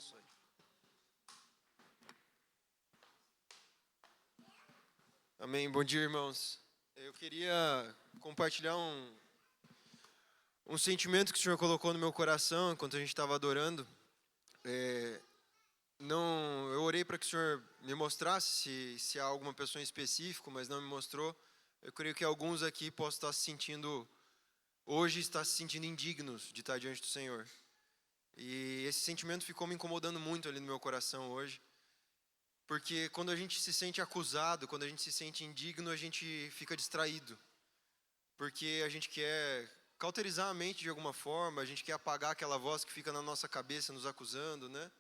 abençoe. Amém. Bom dia, irmãos. Eu queria compartilhar um sentimento que o Senhor colocou no meu coração enquanto a gente estava adorando. Eu orei para que o Senhor me mostrasse se há alguma pessoa em específico, mas não me mostrou. Eu creio que alguns aqui possam estar se sentindo indignos de estar diante do Senhor. E esse sentimento ficou me incomodando muito ali no meu coração hoje. Porque quando a gente se sente acusado, quando a gente se sente indigno, a gente fica distraído. Porque a gente quer cauterizar a mente de alguma forma, a gente quer apagar aquela voz que fica na nossa cabeça nos acusando, né?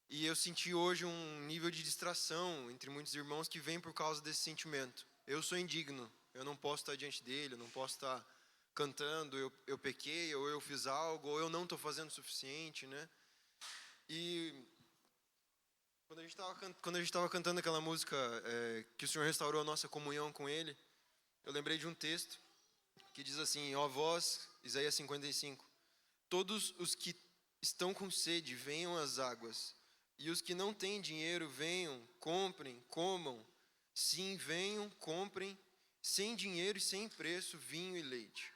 E eu senti hoje um nível de distração entre muitos irmãos que vem por causa desse sentimento. Eu sou indigno, eu não posso estar diante dele, eu não posso estar cantando, eu pequei, ou eu fiz algo, ou eu não estou fazendo o suficiente, né? E quando a gente estava cantando aquela música que o Senhor restaurou a nossa comunhão com Ele, eu lembrei de um texto que diz assim: ó vós, Isaías 55, todos os que estão com sede, venham às águas, e os que não têm dinheiro, venham, comprem, comam. Sim, venham, comprem, sem dinheiro e sem preço, vinho e leite.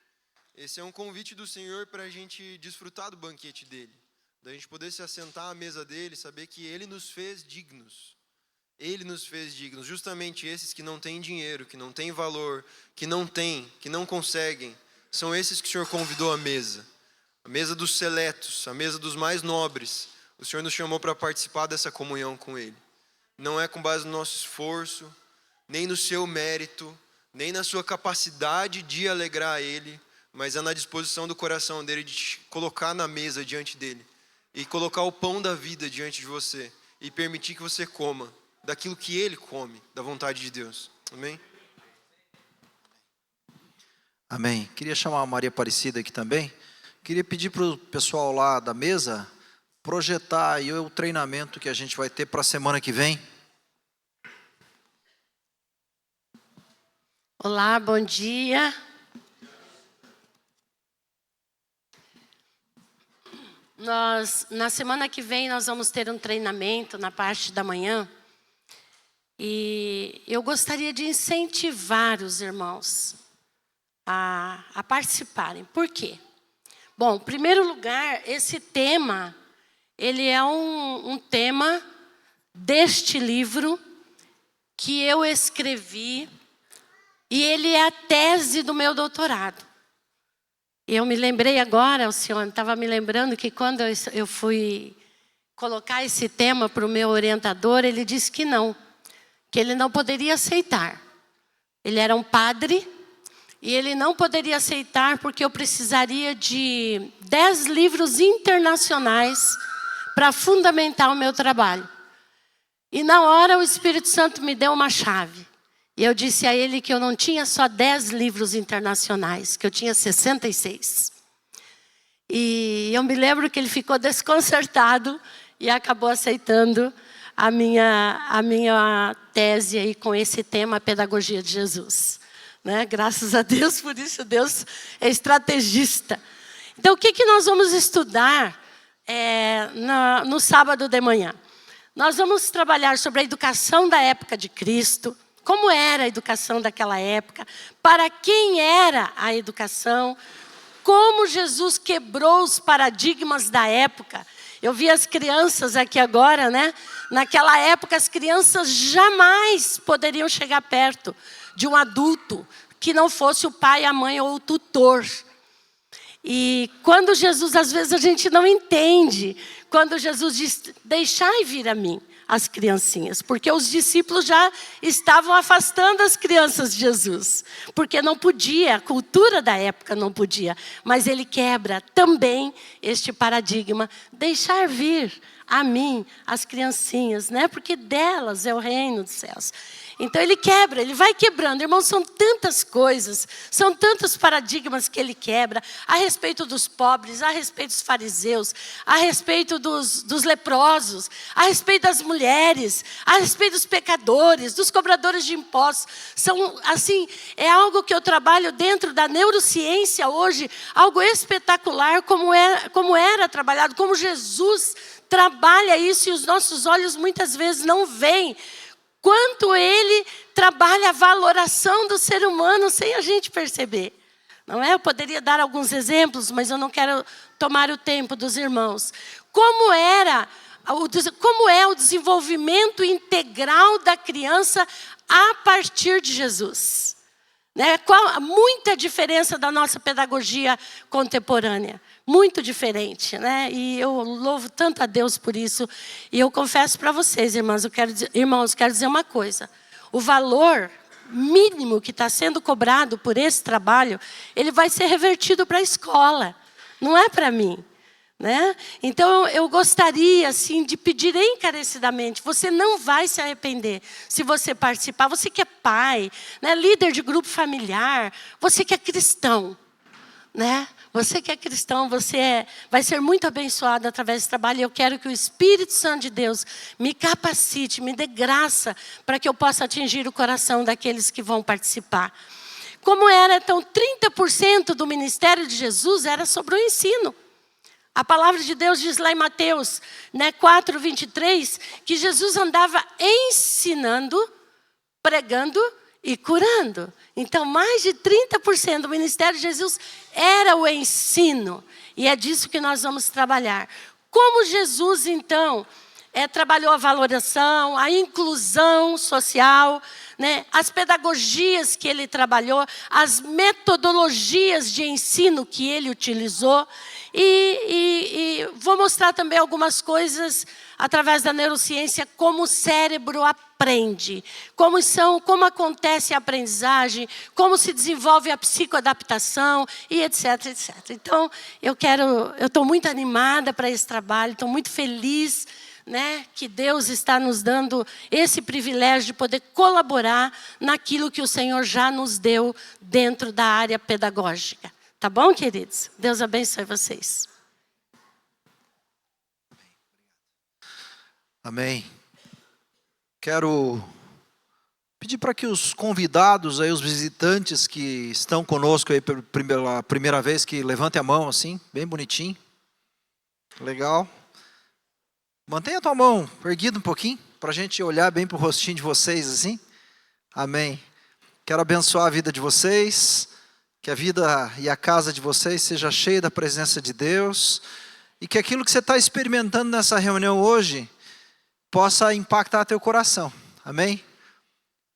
Esse é um convite do Senhor para a gente desfrutar do banquete dEle, da gente poder se assentar à mesa dEle, saber que Ele nos fez dignos. Ele nos fez dignos, justamente esses que não têm dinheiro, que não têm valor, que não conseguem, são esses que o Senhor convidou à mesa. A mesa dos seletos, a mesa dos mais nobres. O Senhor nos chamou para participar dessa comunhão com Ele. Não é com base no nosso esforço, nem no seu mérito, nem na sua capacidade de alegrar Ele, mas é na disposição do coração dEle de te colocar na mesa diante dEle e colocar o pão da vida diante de você e permitir que você coma daquilo que Ele come, da vontade de Deus. Amém? Amém. Queria chamar a Maria Aparecida aqui também. Queria pedir para o pessoal lá da mesa projetar aí o treinamento que a gente vai ter para a semana que vem. Olá, bom dia. Na semana que vem, nós vamos ter um treinamento na parte da manhã. E eu gostaria de incentivar os irmãos a participarem. Por quê? Bom, em primeiro lugar, esse tema, ele é um tema deste livro que eu escrevi, e ele é a tese do meu doutorado. Eu me lembrei agora, o senhor estava me lembrando que quando eu fui colocar esse tema para o meu orientador, ele disse que ele não poderia aceitar. Ele era um padre e ele não poderia aceitar porque eu precisaria de 10 livros internacionais para fundamentar o meu trabalho. E na hora o Espírito Santo me deu uma chave. E eu disse a ele que eu não tinha só 10 livros internacionais, que eu tinha 66. E eu me lembro que ele ficou desconcertado e acabou aceitando a minha tese aí com esse tema, a pedagogia de Jesus. Né? Graças a Deus, por isso Deus é estrategista. Então, o que nós vamos estudar no sábado de manhã? Nós vamos trabalhar sobre a educação da época de Cristo, como era a educação daquela época, para quem era a educação, como Jesus quebrou os paradigmas da época. Eu vi as crianças aqui agora, né? Naquela época, as crianças jamais poderiam chegar perto de um adulto que não fosse o pai, a mãe ou o tutor. E quando Jesus, às vezes a gente não entende, quando Jesus diz, deixai vir a mim as criancinhas, porque os discípulos já estavam afastando as crianças de Jesus, porque não podia, a cultura da época não podia, mas ele quebra também este paradigma, deixar vir a mim as criancinhas, né? Porque delas é o reino dos céus. Então ele quebra, ele vai quebrando. Irmãos, são tantas coisas, são tantos paradigmas que ele quebra, a respeito dos pobres, a respeito dos fariseus, a respeito dos leprosos, a respeito das mulheres, a respeito dos pecadores, dos cobradores de impostos. São, assim, é algo que eu trabalho dentro da neurociência hoje, algo espetacular, como era trabalhado, como Jesus trabalha isso e os nossos olhos muitas vezes não veem quanto Ele trabalha a valoração do ser humano sem a gente perceber. Não é? Eu poderia dar alguns exemplos, mas eu não quero tomar o tempo dos irmãos. Como é o desenvolvimento integral da criança a partir de Jesus? Né? Muita diferença da nossa pedagogia contemporânea. Muito diferente, né? E eu louvo tanto a Deus por isso. E eu confesso para vocês, irmãos, quero dizer uma coisa. O valor mínimo que está sendo cobrado por esse trabalho, ele vai ser revertido para a escola. Não é para mim. Né? Então, eu gostaria assim, de pedir encarecidamente, você não vai se arrepender se você participar. Você que é pai, né? Líder de grupo familiar, você que é cristão. Né? Você que é cristão, vai ser muito abençoado através desse trabalho. E eu quero que o Espírito Santo de Deus me capacite, me dê graça para que eu possa atingir o coração daqueles que vão participar. Como era, então, 30% do ministério de Jesus era sobre o ensino. A palavra de Deus diz lá em Mateus 4:23, que Jesus andava ensinando, pregando e curando. Então, mais de 30% do ministério de Jesus era o ensino. E é disso que nós vamos trabalhar. Como Jesus, então, trabalhou a valoração, a inclusão social, né? As pedagogias que ele trabalhou, as metodologias de ensino que ele utilizou. E vou mostrar também algumas coisas através da neurociência, como o cérebro aprende, como acontece a aprendizagem, como se desenvolve a psicoadaptação e etc, etc. Então, eu estou muito animada para esse trabalho, estou muito feliz, né, que Deus está nos dando esse privilégio de poder colaborar naquilo que o Senhor já nos deu dentro da área pedagógica. Tá bom, queridos? Deus abençoe vocês. Amém. Quero pedir para que os convidados, aí, os visitantes que estão conosco aí pela primeira vez, que levantem a mão assim, bem bonitinho. Legal. Mantenha a tua mão erguida um pouquinho, para a gente olhar bem para o rostinho de vocês assim. Amém. Quero abençoar a vida de vocês. Que a vida e a casa de vocês seja cheia da presença de Deus. E que aquilo que você está experimentando nessa reunião hoje possa impactar teu coração. Amém?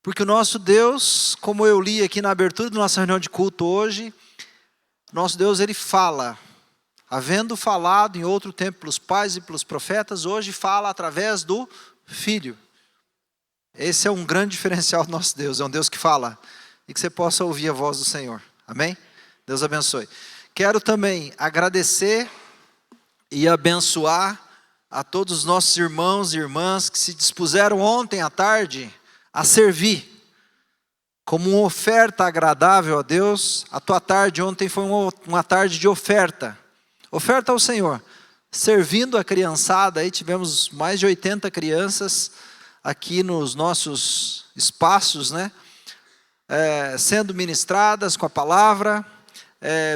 Porque o nosso Deus, como eu li aqui na abertura da nossa reunião de culto hoje, nosso Deus, Ele fala. Havendo falado em outro tempo pelos pais e pelos profetas, hoje fala através do Filho. Esse é um grande diferencial do nosso Deus. É um Deus que fala. E que você possa ouvir a voz do Senhor. Amém? Deus abençoe. Quero também agradecer e abençoar a todos os nossos irmãos e irmãs que se dispuseram ontem à tarde a servir. Como uma oferta agradável a Deus, a tua tarde ontem foi uma tarde de oferta. Oferta ao Senhor. Servindo a criançada, aí tivemos mais de 80 crianças aqui nos nossos espaços, né? Sendo ministradas com a palavra,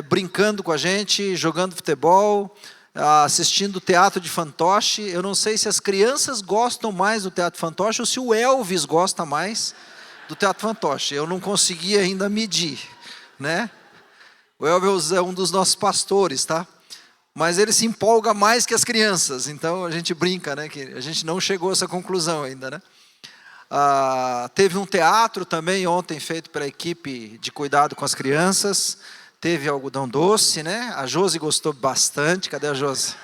brincando com a gente, jogando futebol, assistindo teatro de fantoche. Eu não sei se as crianças gostam mais do teatro de fantoche ou se o Elvis gosta mais do teatro de fantoche. Eu não consegui ainda medir, né? O Elvis é um dos nossos pastores, tá? Mas ele se empolga mais que as crianças, então a gente brinca, né? Que a gente não chegou a essa conclusão ainda, né? Teve um teatro também ontem feito pela equipe de cuidado com as crianças. Teve algodão doce, né? A Josi gostou bastante. Cadê a Josi?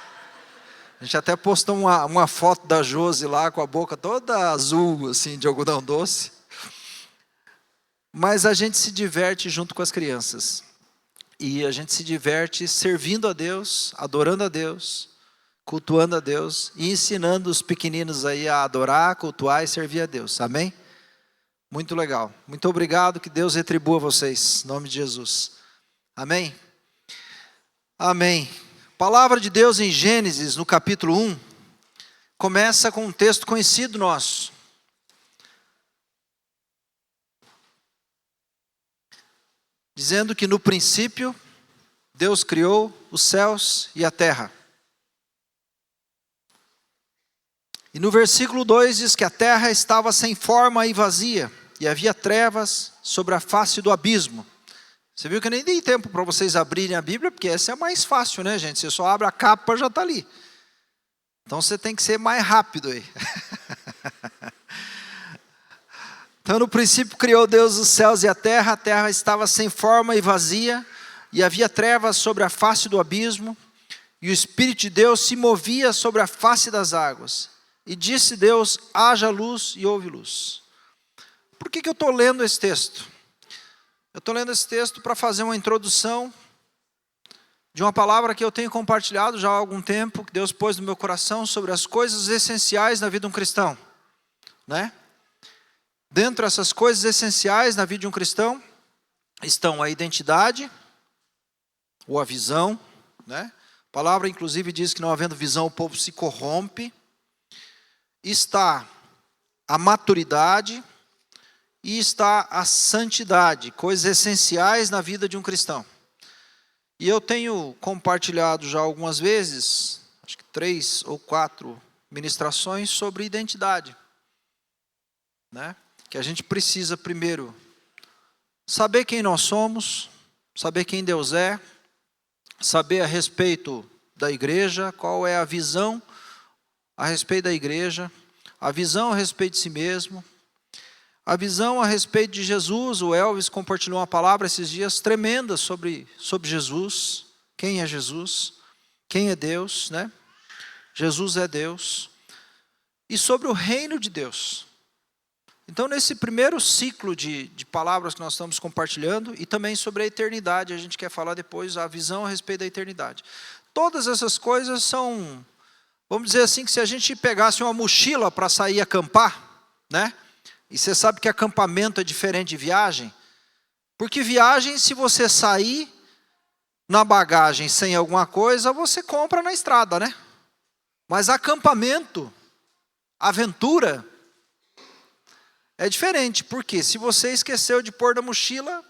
A gente até postou uma foto da Josi lá com a boca toda azul, assim, de algodão doce. Mas a gente se diverte junto com as crianças. E a gente se diverte servindo a Deus, adorando a Deus, cultuando a Deus e ensinando os pequeninos aí a adorar, cultuar e servir a Deus. Amém? Muito legal. Muito obrigado, que Deus retribua vocês, em nome de Jesus. Amém? Amém. Palavra de Deus em Gênesis, no capítulo 1, começa com um texto conhecido nosso. Dizendo que no princípio, Deus criou os céus e a terra. E no versículo 2 diz que a terra estava sem forma e vazia, e havia trevas sobre a face do abismo. Você viu que eu nem dei tempo para vocês abrirem a Bíblia, porque essa é a mais fácil, né, gente? Você só abre a capa, já está ali. Então você tem que ser mais rápido aí. Então no princípio criou Deus os céus e a terra estava sem forma e vazia, e havia trevas sobre a face do abismo, e o Espírito de Deus se movia sobre a face das águas. E disse Deus, haja luz, e houve luz. Por que eu estou lendo esse texto? Eu estou lendo esse texto para fazer uma introdução de uma palavra que eu tenho compartilhado já há algum tempo, que Deus pôs no meu coração sobre as coisas essenciais na vida de um cristão, né? Dentro dessas coisas essenciais na vida de um cristão estão a identidade ou a visão, né? A palavra inclusive diz que não havendo visão o povo se corrompe. Está a maturidade e está a santidade, coisas essenciais na vida de um cristão. E eu tenho compartilhado já algumas vezes, acho que 3 ou 4 ministrações sobre identidade, né? Que a gente precisa primeiro saber quem nós somos, saber quem Deus é, saber a respeito da igreja, qual é a visão a respeito da igreja, a visão a respeito de si mesmo, a visão a respeito de Jesus. O Elvis compartilhou uma palavra esses dias tremenda sobre Jesus. Quem é Jesus? Quem é Deus, né? Jesus é Deus. E sobre o reino de Deus. Então, nesse primeiro ciclo de palavras que nós estamos compartilhando, e também sobre a eternidade, a gente quer falar depois a visão a respeito da eternidade. Todas essas coisas são, vamos dizer assim, que se a gente pegasse uma mochila para sair acampar, né? E você sabe que acampamento é diferente de viagem, porque viagem, se você sair na bagagem sem alguma coisa, você compra na estrada, né? Mas acampamento, aventura, é diferente, porque se você esqueceu de pôr da mochila,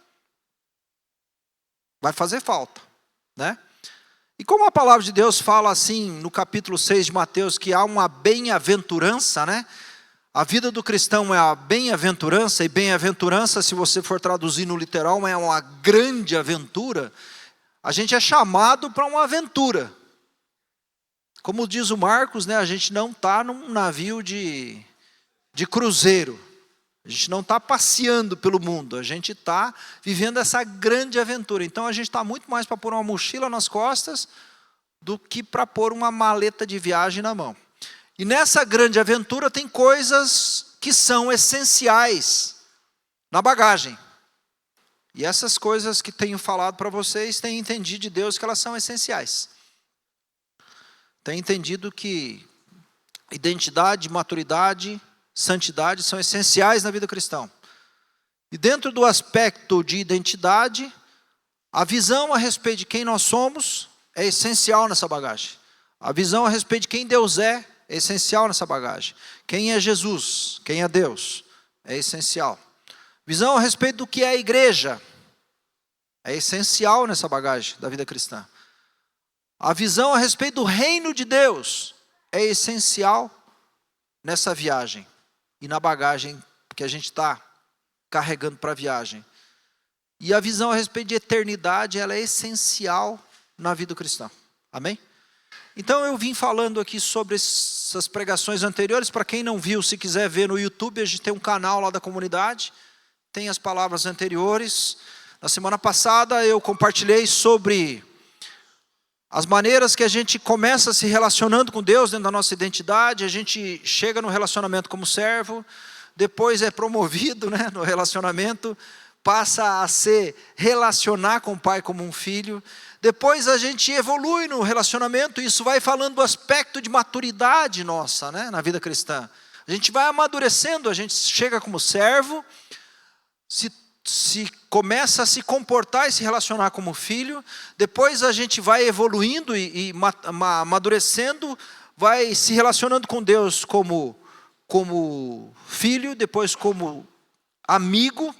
vai fazer falta, né? E como a palavra de Deus fala assim, no capítulo 6 de Mateus, que há uma bem-aventurança, né? A vida do cristão é a bem-aventurança, e bem-aventurança, se você for traduzir no literal, é uma grande aventura. A gente é chamado para uma aventura. Como diz o Marcos, né, a gente não está num navio de cruzeiro. A gente não está passeando pelo mundo, a gente está vivendo essa grande aventura. Então a gente está muito mais para pôr uma mochila nas costas do que para pôr uma maleta de viagem na mão. E nessa grande aventura tem coisas que são essenciais na bagagem. E essas coisas que tenho falado para vocês, tenho entendido de Deus que elas são essenciais. Tenho entendido que identidade, maturidade, santidade são essenciais na vida cristã. E dentro do aspecto de identidade, a visão a respeito de quem nós somos é essencial nessa bagagem. A visão a respeito de quem Deus é essencial nessa bagagem. Quem é Jesus, quem é Deus, é essencial. Visão a respeito do que é a igreja é essencial nessa bagagem da vida cristã. A visão a respeito do reino de Deus é essencial nessa viagem e na bagagem que a gente está carregando para a viagem. E a visão a respeito de eternidade, ela é essencial na vida cristã. Amém? Então eu vim falando aqui sobre essas pregações anteriores. Para quem não viu, se quiser ver no YouTube, a gente tem um canal lá da comunidade, tem as palavras anteriores. Na semana passada eu compartilhei sobre as maneiras que a gente começa se relacionando com Deus dentro da nossa identidade. A gente chega no relacionamento como servo, depois é promovido, né, no relacionamento, passa a se relacionar com o pai como um filho. Depois a gente evolui no relacionamento, isso vai falando do aspecto de maturidade nossa, né, na vida cristã. A gente vai amadurecendo, a gente chega como servo, se começa a se comportar e se relacionar como filho. Depois a gente vai evoluindo e amadurecendo, vai se relacionando com Deus como filho, depois como amigo.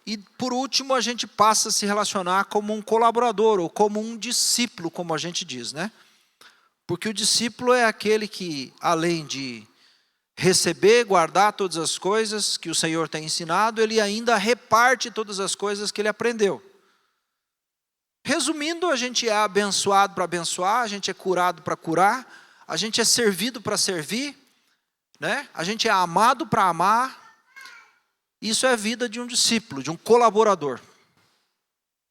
E por último a gente passa a se relacionar como um colaborador ou como um discípulo, como a gente diz, né? Porque o discípulo é aquele que, além de receber, guardar todas as coisas que o Senhor tem ensinado, ele ainda reparte todas as coisas que ele aprendeu. Resumindo, a gente é abençoado para abençoar, a gente é curado para curar, a gente é servido para servir, né? A gente é amado para amar. Isso é a vida de um discípulo, de um colaborador.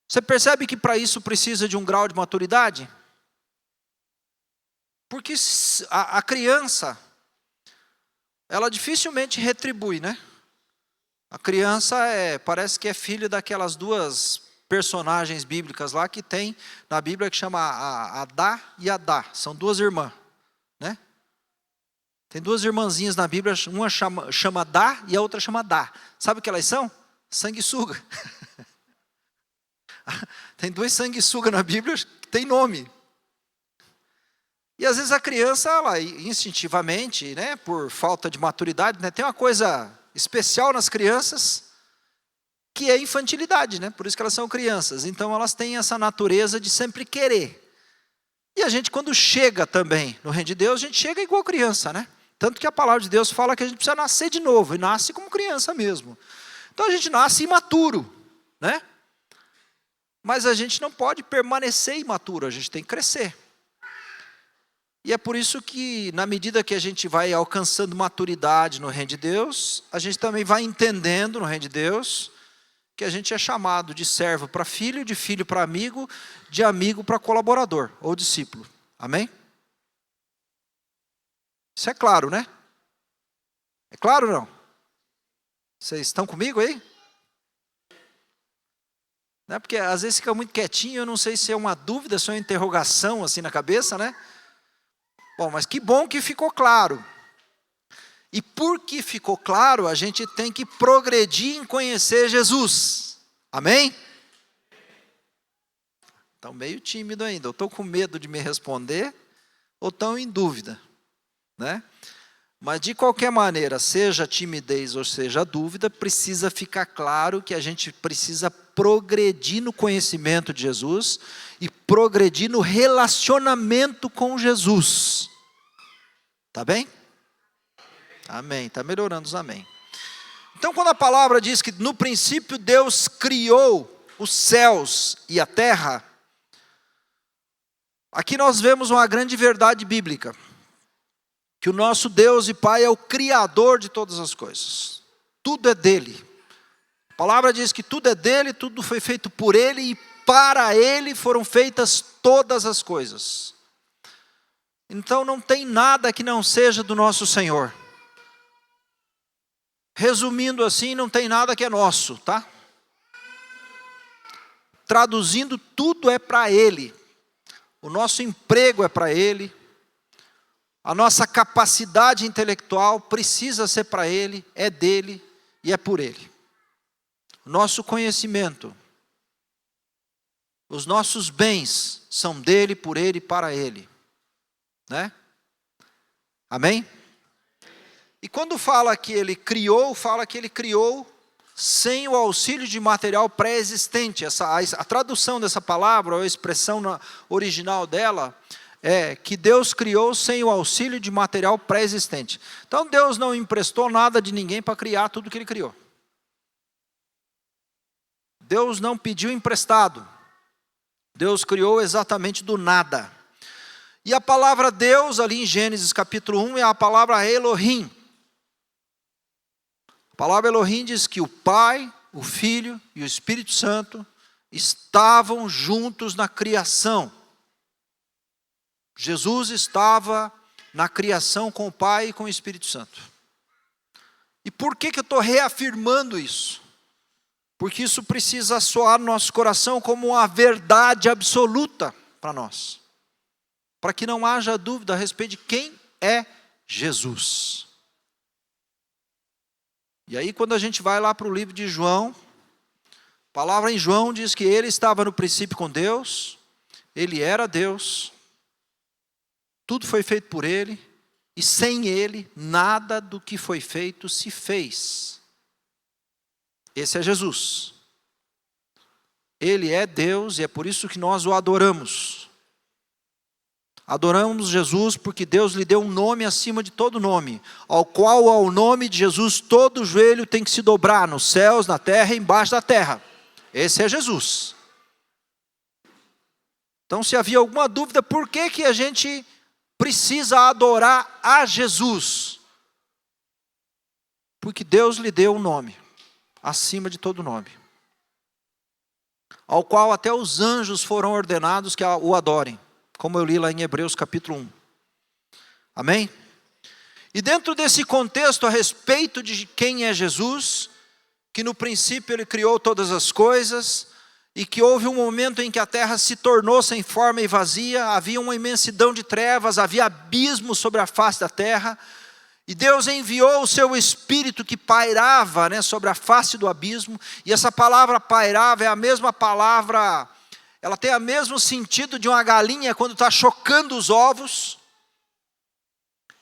Você percebe que para isso precisa de um grau de maturidade? Porque a criança, ela dificilmente retribui, né? A criança parece que é filho daquelas duas personagens bíblicas lá que tem na Bíblia, que chama Adá e Adá. São duas irmãs, né? Tem duas irmãzinhas na Bíblia, uma chama Adá e a outra chama Adá. Sabe o que elas são? Sanguessuga. Tem dois sanguessuga na Bíblia que tem nome. E às vezes a criança, ela instintivamente, né, por falta de maturidade, né, tem uma coisa especial nas crianças, que é a infantilidade, né? Por isso que elas são crianças. Então elas têm essa natureza de sempre querer. E a gente, quando chega também no reino de Deus, a gente chega igual criança, né? Tanto que a palavra de Deus fala que a gente precisa nascer de novo, e nasce como criança mesmo. Então a gente nasce imaturo, né? Mas a gente não pode permanecer imaturo, a gente tem que crescer. E é por isso que, na medida que a gente vai alcançando maturidade no reino de Deus, a gente também vai entendendo no reino de Deus que a gente é chamado de servo para filho, de filho para amigo, de amigo para colaborador ou discípulo. Amém? Isso é claro, né? É claro ou não? Vocês estão comigo aí? Não é porque às vezes fica muito quietinho, eu não sei se é uma dúvida, se é uma interrogação assim na cabeça, né? Bom, mas que bom que ficou claro. E porque ficou claro, a gente tem que progredir em conhecer Jesus. Amém? Estão meio tímido ainda. Ou estão com medo de me responder, ou estão em dúvida, né? Mas de qualquer maneira, seja timidez ou seja dúvida, precisa ficar claro que a gente precisa progredir no conhecimento de Jesus e progredir no relacionamento com Jesus. Tá bem? Amém. Está melhorando os amém. Então, quando a palavra diz que no princípio Deus criou os céus e a terra, aqui nós vemos uma grande verdade bíblica. Que o nosso Deus e Pai é o Criador de todas as coisas. Tudo é dele. A palavra diz que tudo é dele, tudo foi feito por ele e para ele foram feitas todas as coisas. Então não tem nada que não seja do nosso Senhor. Resumindo assim, não tem nada que é nosso, tá? Traduzindo, tudo é para ele. O nosso emprego é para ele. A nossa capacidade intelectual precisa ser para ele, é dele e é por ele. O nosso conhecimento, os nossos bens são dele, por ele e para ele. Né? Amém? E quando fala que ele criou sem o auxílio de material pré-existente. A tradução dessa palavra, ou a expressão original dela, é que Deus criou sem o auxílio de material pré-existente. Então Deus não emprestou nada de ninguém para criar tudo que ele criou. Deus não pediu emprestado. Deus criou exatamente do nada. E a palavra Deus, ali em Gênesis capítulo 1, é a palavra Elohim. A palavra Elohim diz que o Pai, o Filho e o Espírito Santo estavam juntos na criação. Jesus estava na criação com o Pai e com o Espírito Santo. E por que eu estou reafirmando isso? Porque isso precisa soar no nosso coração como uma verdade absoluta para nós. Para que não haja dúvida a respeito de quem é Jesus. E aí quando a gente vai lá para o livro de João, a palavra em João diz que ele estava no princípio com Deus, ele era Deus, tudo foi feito por ele, e sem ele, nada do que foi feito se fez. Esse é Jesus. Ele é Deus e é por isso que nós o adoramos. Adoramos Jesus porque Deus lhe deu um nome acima de todo nome, ao qual, ao nome de Jesus, todo joelho tem que se dobrar, nos céus, na terra e embaixo da terra. Esse é Jesus. Então, se havia alguma dúvida, por que a gente precisa adorar a Jesus? Porque Deus lhe deu um nome, acima de todo nome, ao qual até os anjos foram ordenados que o adorem, como eu li lá em Hebreus capítulo 1. Amém? E dentro desse contexto a respeito de quem é Jesus, que no princípio ele criou todas as coisas, e que houve um momento em que a terra se tornou sem forma e vazia, havia uma imensidão de trevas, havia abismo sobre a face da terra, e Deus enviou o seu Espírito que pairava, sobre a face do abismo, e essa palavra pairava é a mesma palavra, ela tem o mesmo sentido de uma galinha quando está chocando os ovos.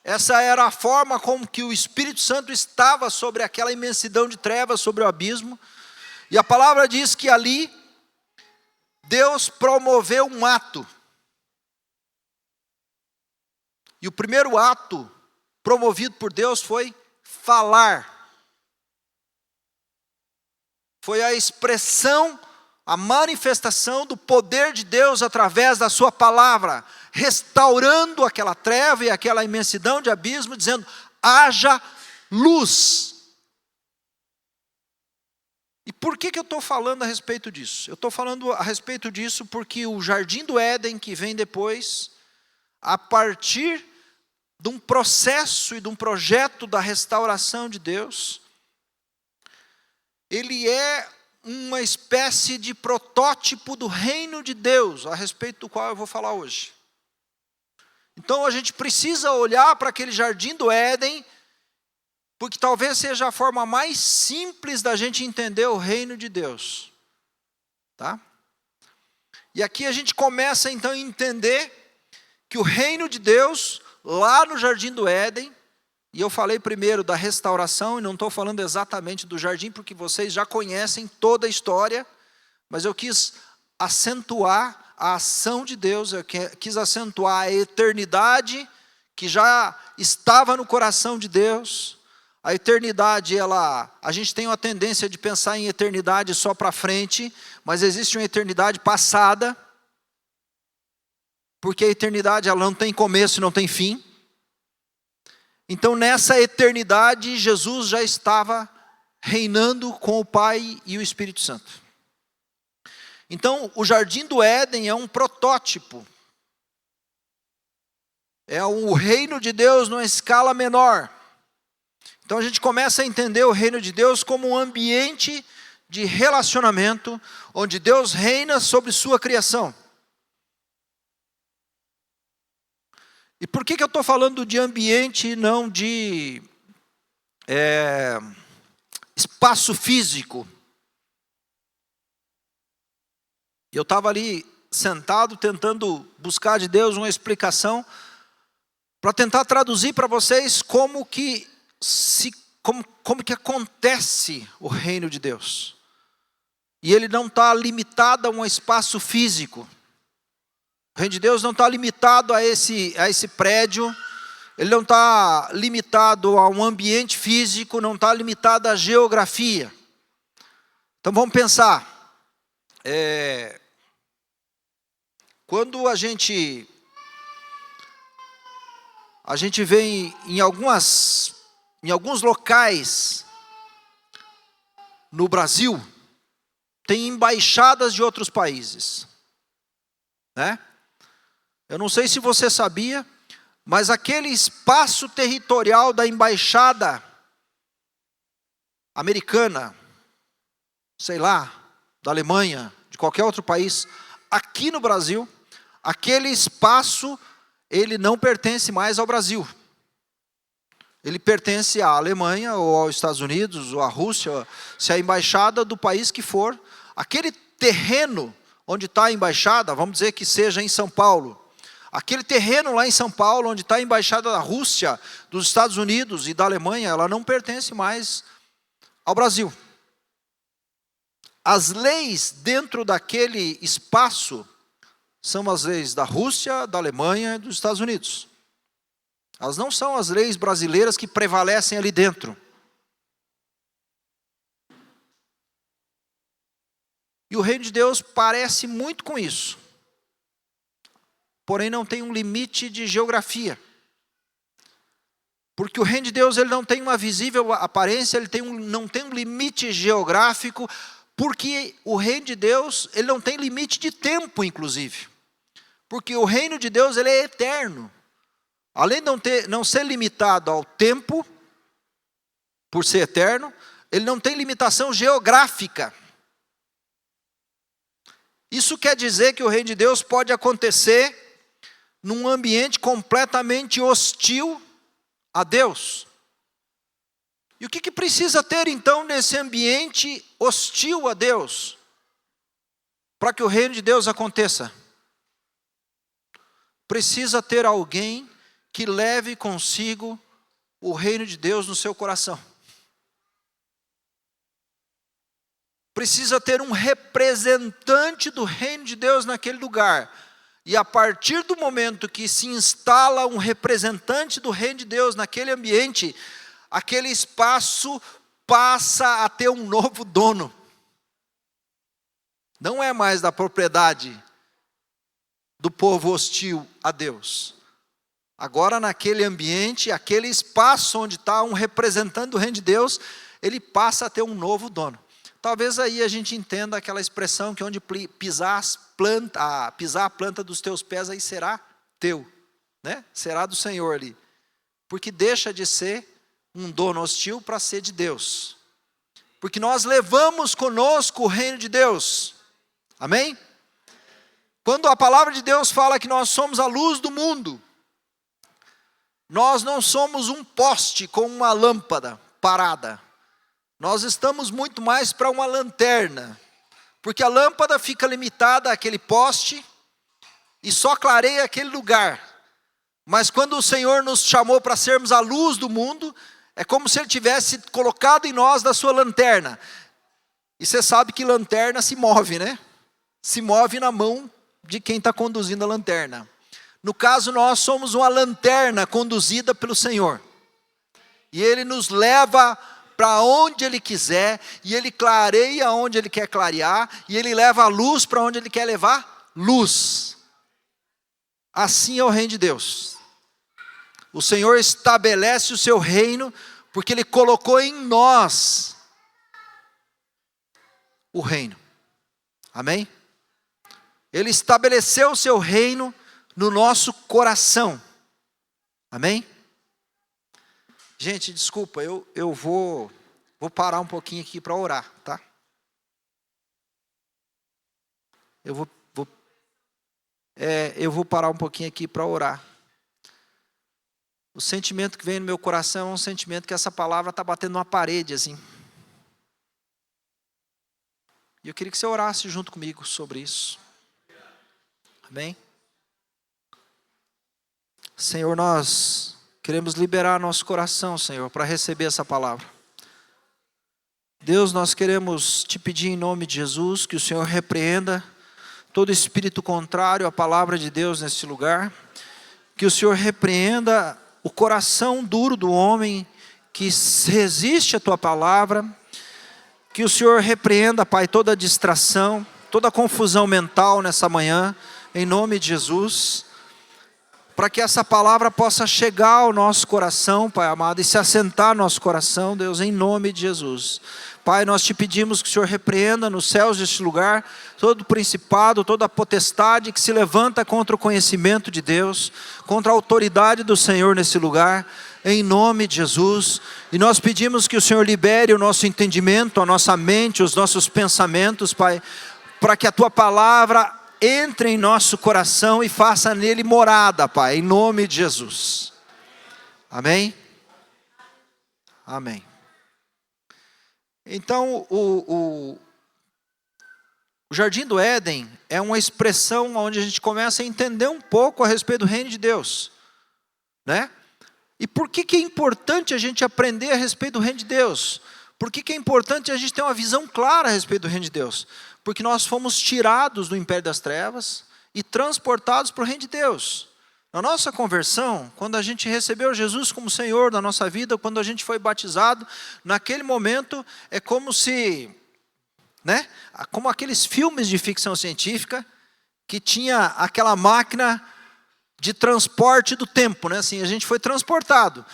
Essa era a forma como que o Espírito Santo estava sobre aquela imensidão de trevas, sobre o abismo. E a palavra diz que ali, Deus promoveu um ato. E o primeiro ato promovido por Deus foi falar. Foi a expressão, a manifestação do poder de Deus através da sua palavra, restaurando aquela treva e aquela imensidão de abismo, dizendo: haja luz. E por que eu estou falando a respeito disso? Eu estou falando a respeito disso porque o Jardim do Éden, que vem depois, a partir de um processo e de um projeto da restauração de Deus, ele é uma espécie de protótipo do reino de Deus, a respeito do qual eu vou falar hoje. Então a gente precisa olhar para aquele Jardim do Éden, porque talvez seja a forma mais simples da gente entender o reino de Deus. Tá? E aqui a gente começa então a entender que o reino de Deus, lá no Jardim do Éden, e eu falei primeiro da restauração, e não estou falando exatamente do jardim, porque vocês já conhecem toda a história, mas eu quis acentuar a ação de Deus, eu quis acentuar a eternidade que já estava no coração de Deus. A eternidade, a gente tem uma tendência de pensar em eternidade só para frente, mas existe uma eternidade passada, porque a eternidade ela não tem começo e não tem fim. Então nessa eternidade Jesus já estava reinando com o Pai e o Espírito Santo. Então o Jardim do Éden é um protótipo. É o reino de Deus numa escala menor. Então a gente começa a entender o reino de Deus como um ambiente de relacionamento, onde Deus reina sobre sua criação. E por que eu estou falando de ambiente e não de espaço físico? Eu estava ali sentado tentando buscar de Deus uma explicação para tentar traduzir para vocês como que acontece o reino de Deus. E ele não está limitado a um espaço físico. O reino de Deus não está limitado a esse prédio, ele não está limitado a um ambiente físico, não está limitado à geografia. Então vamos pensar, quando a gente vê em alguns locais no Brasil, tem embaixadas de outros países, né? Eu não sei se você sabia, mas aquele espaço territorial da embaixada americana, sei lá, da Alemanha, de qualquer outro país, aqui no Brasil, aquele espaço, ele não pertence mais ao Brasil. Ele pertence à Alemanha, ou aos Estados Unidos, ou à Rússia, se a embaixada do país que for. Aquele terreno onde está a embaixada, vamos dizer que seja em São Paulo, aquele terreno lá em São Paulo, onde está a embaixada da Rússia, dos Estados Unidos e da Alemanha, ela não pertence mais ao Brasil. As leis dentro daquele espaço são as leis da Rússia, da Alemanha e dos Estados Unidos. Elas não são as leis brasileiras que prevalecem ali dentro. E o reino de Deus parece muito com isso. Porém, não tem um limite de geografia. Porque o reino de Deus ele não tem uma visível aparência, não tem um limite geográfico, porque o reino de Deus ele não tem limite de tempo, inclusive. Porque o reino de Deus ele é eterno. Além de não ser limitado ao tempo, por ser eterno, ele não tem limitação geográfica. Isso quer dizer que o reino de Deus pode acontecer num ambiente completamente hostil a Deus. E o que precisa ter então nesse ambiente hostil a Deus, para que o reino de Deus aconteça? Precisa ter alguém que leve consigo o reino de Deus no seu coração. Precisa ter um representante do reino de Deus naquele lugar. E a partir do momento que se instala um representante do reino de Deus naquele ambiente, aquele espaço passa a ter um novo dono. Não é mais da propriedade do povo hostil a Deus. Agora naquele ambiente, aquele espaço onde está um representante do reino de Deus, ele passa a ter um novo dono. Talvez aí a gente entenda aquela expressão que onde pisar a planta dos teus pés, aí será teu, né? Será do Senhor ali. Porque deixa de ser um dono hostil para ser de Deus. Porque nós levamos conosco o reino de Deus. Amém? Quando a palavra de Deus fala que nós somos a luz do mundo, nós não somos um poste com uma lâmpada parada. Nós estamos muito mais para uma lanterna, porque a lâmpada fica limitada àquele poste e só clareia aquele lugar. Mas quando o Senhor nos chamou para sermos a luz do mundo, é como se Ele tivesse colocado em nós da sua lanterna. E você sabe que lanterna se move, né? Se move na mão de quem está conduzindo a lanterna. No caso, nós somos uma lanterna conduzida pelo Senhor. E Ele nos leva para onde Ele quiser, e Ele clareia onde Ele quer clarear, e Ele leva a luz para onde Ele quer levar luz. Assim é o reino de Deus. O Senhor estabelece o seu reino, porque Ele colocou em nós o reino. Amém? Ele estabeleceu o seu reino no nosso coração. Amém? Gente, desculpa, eu vou parar um pouquinho aqui para orar, tá? Eu vou parar um pouquinho aqui para orar. O sentimento que vem no meu coração é um sentimento que essa palavra está batendo numa parede, assim. E eu queria que você orasse junto comigo sobre isso. Amém? Senhor, nós queremos liberar nosso coração, Senhor, para receber essa palavra. Deus, nós queremos te pedir em nome de Jesus que o Senhor repreenda todo espírito contrário à palavra de Deus nesse lugar. Que o Senhor repreenda o coração duro do homem que resiste à tua palavra. Que o Senhor repreenda, Pai, toda distração, toda confusão mental nessa manhã, em nome de Jesus. Para que essa palavra possa chegar ao nosso coração, Pai amado, e se assentar no nosso coração, Deus, em nome de Jesus. Pai, nós te pedimos que o Senhor repreenda nos céus deste lugar todo principado, toda potestade que se levanta contra o conhecimento de Deus, contra a autoridade do Senhor nesse lugar, em nome de Jesus. E nós pedimos que o Senhor libere o nosso entendimento, a nossa mente, os nossos pensamentos, Pai, para que a tua palavra entre em nosso coração e faça nele morada, Pai, em nome de Jesus. Amém? Amém. Então, o Jardim do Éden é uma expressão onde a gente começa a entender um pouco a respeito do reino de Deus, né? E por que é importante a gente aprender a respeito do reino de Deus? Por que é importante a gente ter uma visão clara a respeito do reino de Deus? Porque nós fomos tirados do império das trevas e transportados para o reino de Deus. Na nossa conversão, quando a gente recebeu Jesus como Senhor da nossa vida, quando a gente foi batizado, naquele momento é como se, né, como aqueles filmes de ficção científica que tinha aquela máquina de transporte do tempo, né? Assim, a gente foi transportado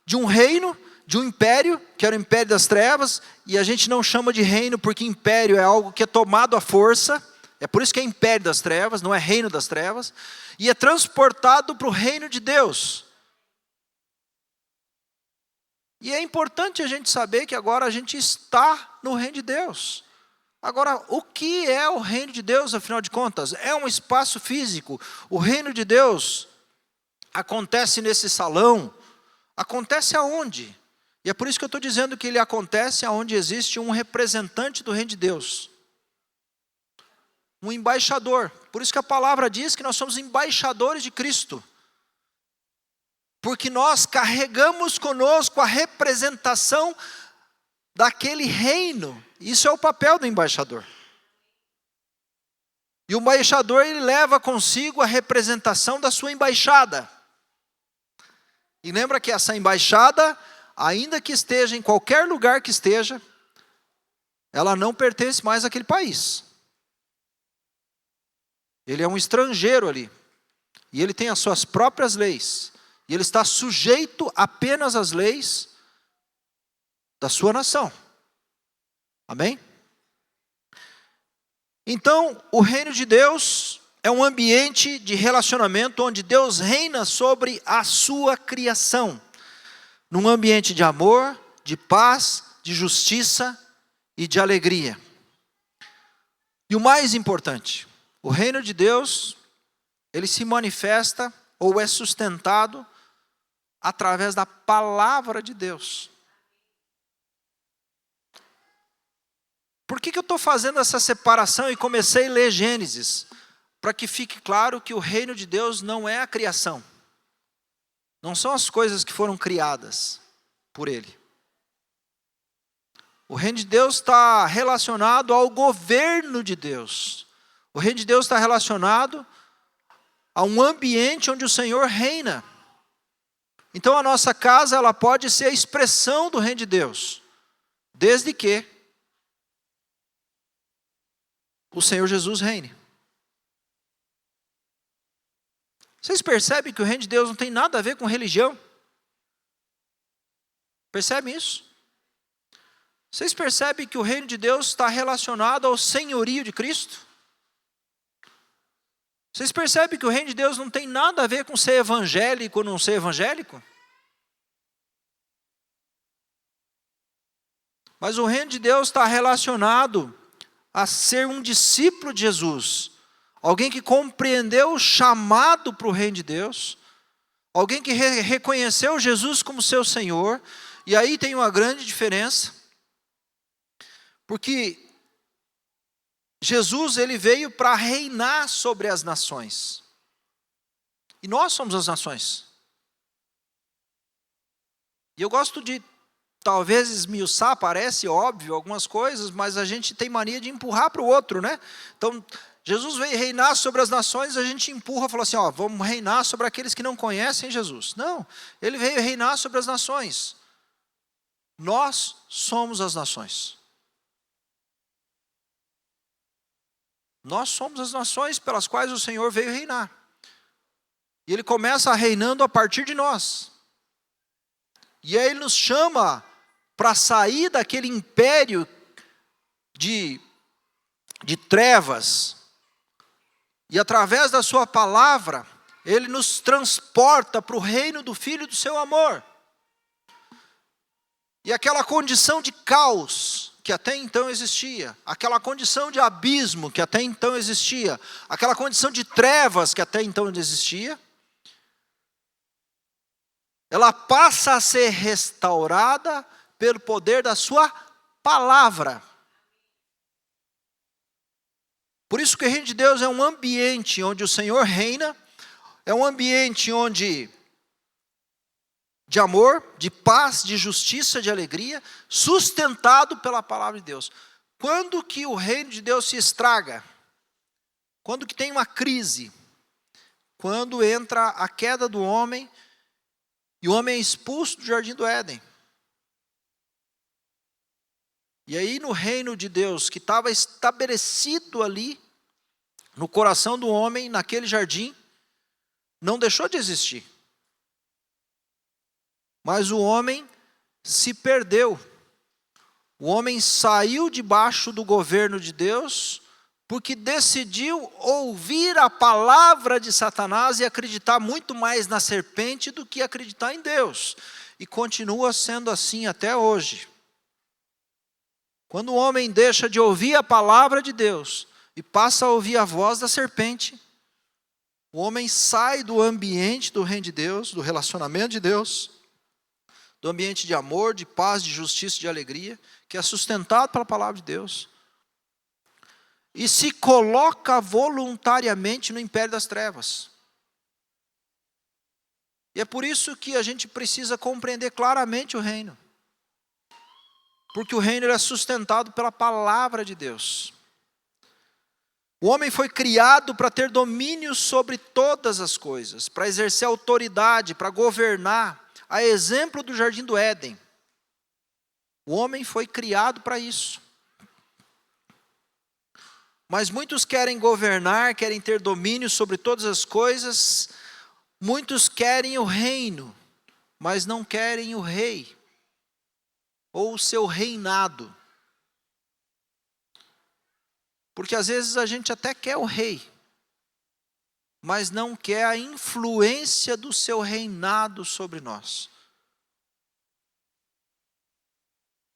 de um reino, de um império, que era o império das trevas, e a gente não chama de reino porque império é algo que é tomado à força. É por isso que é império das trevas, não é reino das trevas. E é transportado para o reino de Deus. E é importante a gente saber que agora a gente está no reino de Deus. Agora, o que é o reino de Deus, afinal de contas? É um espaço físico. O reino de Deus acontece nesse salão. Acontece aonde? E é por isso que eu estou dizendo que ele acontece aonde existe um representante do reino de Deus. Um embaixador. Por isso que a palavra diz que nós somos embaixadores de Cristo. Porque nós carregamos conosco a representação daquele reino. Isso é o papel do embaixador. E o embaixador, ele leva consigo a representação da sua embaixada. E lembra que essa embaixada, ainda que esteja em qualquer lugar que esteja, ela não pertence mais àquele país. Ele é um estrangeiro ali. E ele tem as suas próprias leis. E ele está sujeito apenas às leis da sua nação. Amém? Então, o reino de Deus é um ambiente de relacionamento onde Deus reina sobre a sua criação. Num ambiente de amor, de paz, de justiça e de alegria. E o mais importante, o reino de Deus, ele se manifesta ou é sustentado através da palavra de Deus. Por que eu estou fazendo essa separação e comecei a ler Gênesis? Para que fique claro que o reino de Deus não é a criação. Não são as coisas que foram criadas por Ele. O reino de Deus está relacionado ao governo de Deus. O reino de Deus está relacionado a um ambiente onde o Senhor reina. Então a nossa casa, ela pode ser a expressão do reino de Deus, desde que o Senhor Jesus reine. Vocês percebem que o reino de Deus não tem nada a ver com religião? Percebem isso? Vocês percebem que o reino de Deus está relacionado ao senhorio de Cristo? Vocês percebem que o reino de Deus não tem nada a ver com ser evangélico ou não ser evangélico? Mas o reino de Deus está relacionado a ser um discípulo de Jesus. Alguém que compreendeu o chamado para o reino de Deus. Alguém que reconheceu Jesus como seu Senhor. E aí tem uma grande diferença. Porque Jesus, ele veio para reinar sobre as nações. E nós somos as nações. E eu gosto de, talvez esmiuçar, parece óbvio algumas coisas, mas a gente tem mania de empurrar para o outro, né? Então, Jesus veio reinar sobre as nações, a gente empurra, fala assim, vamos reinar sobre aqueles que não conhecem Jesus. Não, ele veio reinar sobre as nações. Nós somos as nações. Nós somos as nações pelas quais o Senhor veio reinar. E Ele começa reinando a partir de nós. E aí Ele nos chama para sair daquele império de trevas. E através da sua palavra, Ele nos transporta para o reino do Filho do seu amor. E aquela condição de caos que até então existia, aquela condição de abismo que até então existia, aquela condição de trevas que até então existia, ela passa a ser restaurada pelo poder da sua palavra. Por isso que o reino de Deus é um ambiente onde o Senhor reina, é um ambiente onde de amor, de paz, de justiça, de alegria, sustentado pela palavra de Deus. Quando que o reino de Deus se estraga? Quando que tem uma crise? Quando entra a queda do homem e o homem é expulso do jardim do Éden. E aí no reino de Deus, que estava estabelecido ali, no coração do homem, naquele jardim, não deixou de existir. Mas o homem se perdeu. O homem saiu debaixo do governo de Deus, porque decidiu ouvir a palavra de Satanás e acreditar muito mais na serpente do que acreditar em Deus. E continua sendo assim até hoje. Quando o homem deixa de ouvir a palavra de Deus e passa a ouvir a voz da serpente, o homem sai do ambiente do reino de Deus, do relacionamento de Deus, do ambiente de amor, de paz, de justiça, de alegria, que é sustentado pela palavra de Deus, e se coloca voluntariamente no império das trevas. E é por isso que a gente precisa compreender claramente o reino. Porque o reino é sustentado pela palavra de Deus. O homem foi criado para ter domínio sobre todas as coisas, para exercer autoridade, para governar, a exemplo do jardim do Éden. O homem foi criado para isso. Mas muitos querem governar, querem ter domínio sobre todas as coisas. Muitos querem o reino, mas não querem o rei, ou o seu reinado. Porque às vezes a gente até quer o rei, mas não quer a influência do seu reinado sobre nós.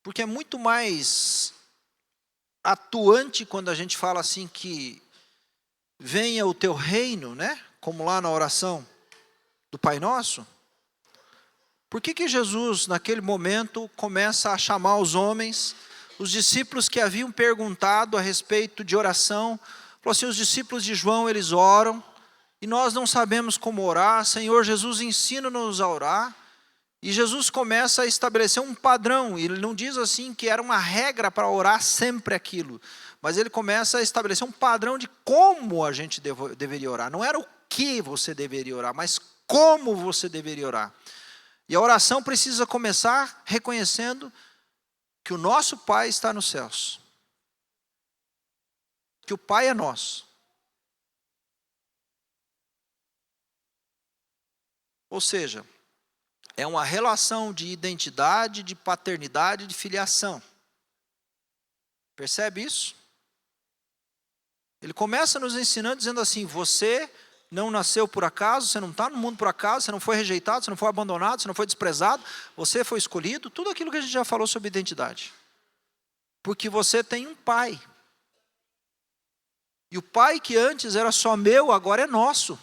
Porque é muito mais atuante quando a gente fala assim que venha o teu reino, né? Como lá na oração do Pai Nosso. Por que Jesus, naquele momento, começa a chamar os homens, os discípulos que haviam perguntado a respeito de oração, falou assim, os discípulos de João, eles oram, e nós não sabemos como orar, Senhor Jesus, ensina-nos a orar. E Jesus começa a estabelecer um padrão, e ele não diz assim que era uma regra para orar sempre aquilo, mas ele começa a estabelecer um padrão de como a gente deveria orar. Não era o que você deveria orar, mas como você deveria orar. E a oração precisa começar reconhecendo que o nosso Pai está nos céus. Que o Pai é nosso. Ou seja, é uma relação de identidade, de paternidade, de filiação. Percebe isso? Ele começa nos ensinando dizendo assim, você não nasceu por acaso, você não está no mundo por acaso, você não foi rejeitado, você não foi abandonado, você não foi desprezado, você foi escolhido, tudo aquilo que a gente já falou sobre identidade. Porque você tem um pai. E o pai que antes era só meu, agora é nosso.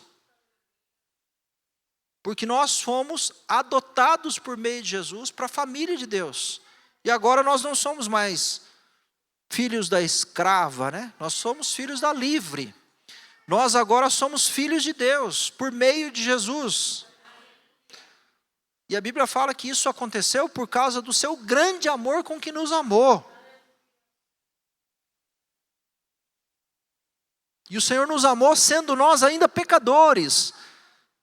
Porque nós fomos adotados por meio de Jesus para a família de Deus. E agora nós não somos mais filhos da escrava, né? Nós somos filhos da livre. Nós agora somos filhos de Deus, por meio de Jesus. E a Bíblia fala que isso aconteceu por causa do seu grande amor com que nos amou. E o Senhor nos amou sendo nós ainda pecadores.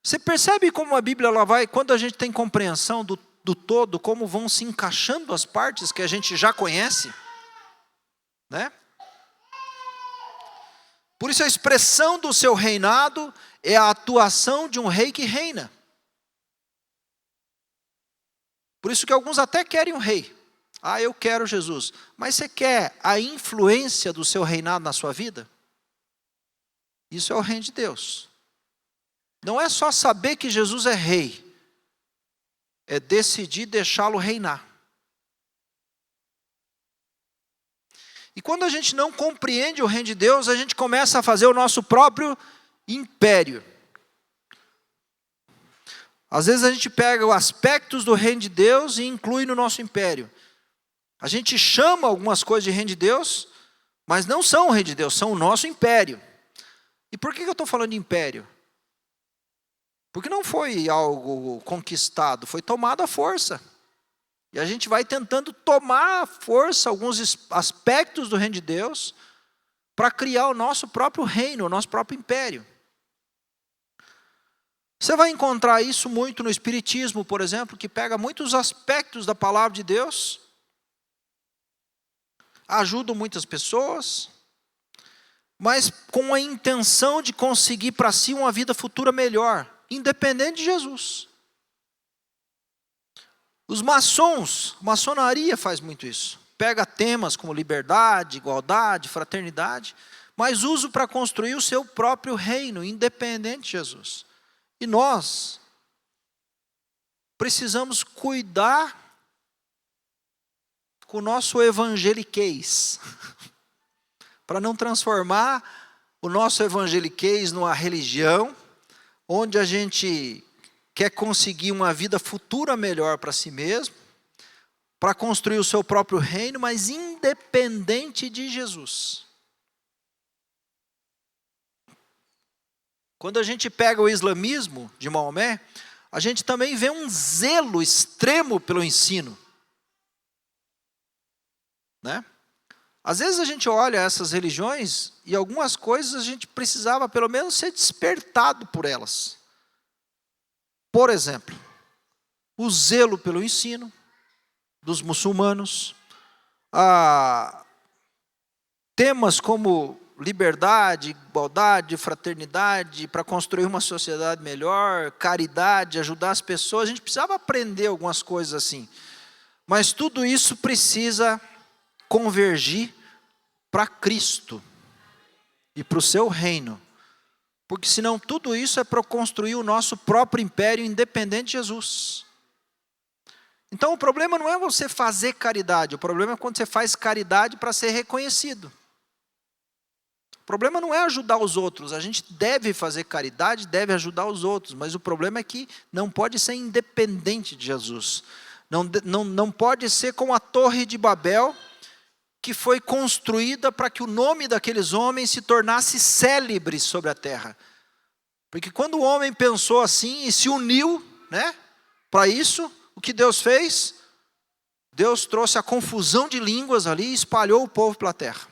Você percebe como a Bíblia ela vai, quando a gente tem compreensão do todo, como vão se encaixando as partes que a gente já conhece? Né? Por isso a expressão do seu reinado é a atuação de um rei que reina. Por isso que alguns até querem um rei. Ah, eu quero Jesus. Mas você quer a influência do seu reinado na sua vida? Isso é o reino de Deus. Não é só saber que Jesus é rei. É decidir deixá-lo reinar. E quando a gente não compreende o reino de Deus, a gente começa a fazer o nosso próprio império. Às vezes a gente pega os aspectos do reino de Deus e inclui no nosso império. A gente chama algumas coisas de reino de Deus, mas não são o reino de Deus, são o nosso império. E por que eu estou falando de império? Porque não foi algo conquistado, foi tomado à força. E a gente vai tentando tomar à força alguns aspectos do reino de Deus, para criar o nosso próprio reino, o nosso próprio império. Você vai encontrar isso muito no Espiritismo, por exemplo, que pega muitos aspectos da palavra de Deus, ajuda muitas pessoas, mas com a intenção de conseguir para si uma vida futura melhor, independente de Jesus. Os maçons, a maçonaria faz muito isso. Pega temas como liberdade, igualdade, fraternidade, mas usa para construir o seu próprio reino, independente de Jesus. E nós precisamos cuidar com o nosso evangeliquez, para não transformar o nosso evangeliquez numa religião, onde a gente quer conseguir uma vida futura melhor para si mesmo, para construir o seu próprio reino, mas independente de Jesus. Quando a gente pega o islamismo de Maomé, a gente também vê um zelo extremo pelo ensino, né? Às vezes a gente olha essas religiões e algumas coisas a gente precisava pelo menos ser despertado por elas. Por exemplo, o zelo pelo ensino dos muçulmanos, temas como liberdade, igualdade, fraternidade, para construir uma sociedade melhor, caridade, ajudar as pessoas. A gente precisava aprender algumas coisas assim. Mas tudo isso precisa convergir para Cristo e para o seu reino. Porque senão tudo isso é para construir o nosso próprio império independente de Jesus. Então o problema não é você fazer caridade, o problema é quando você faz caridade para ser reconhecido. O problema não é ajudar os outros, a gente deve fazer caridade, deve ajudar os outros, mas o problema é que não pode ser independente de Jesus. Não pode ser como a Torre de Babel, que foi construída para que o nome daqueles homens se tornasse célebre sobre a terra. Porque quando o homem pensou assim e se uniu, né, para isso, o que Deus fez? Deus trouxe a confusão de línguas ali e espalhou o povo pela terra.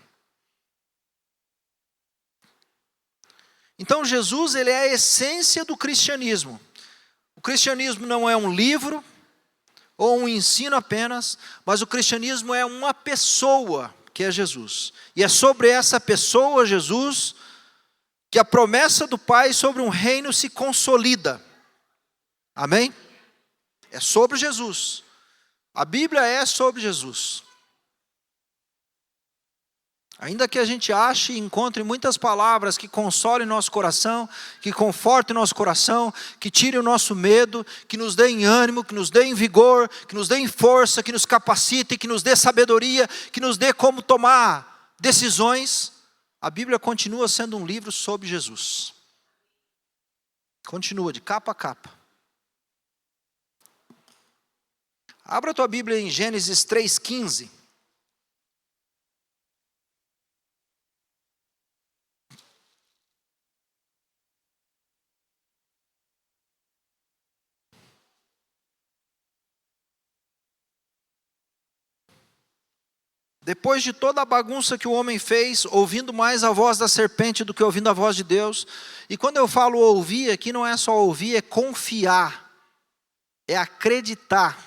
Então Jesus, ele é a essência do cristianismo. O cristianismo não é um livro ou um ensino apenas, mas o cristianismo é uma pessoa, que é Jesus. E é sobre essa pessoa, Jesus, que a promessa do Pai sobre um reino se consolida. Amém? É sobre Jesus. A Bíblia é sobre Jesus. Ainda que a gente ache e encontre muitas palavras que consolem nosso coração, que confortem nosso coração, que tirem o nosso medo, que nos deem ânimo, que nos deem vigor, que nos deem força, que nos capacitem, que nos dê sabedoria, que nos dê como tomar decisões, a Bíblia continua sendo um livro sobre Jesus. Continua de capa a capa. Abra a tua Bíblia em Gênesis 3,15. Depois de toda a bagunça que o homem fez, ouvindo mais a voz da serpente do que ouvindo a voz de Deus. E quando eu falo ouvir, aqui não é só ouvir, é confiar. É acreditar.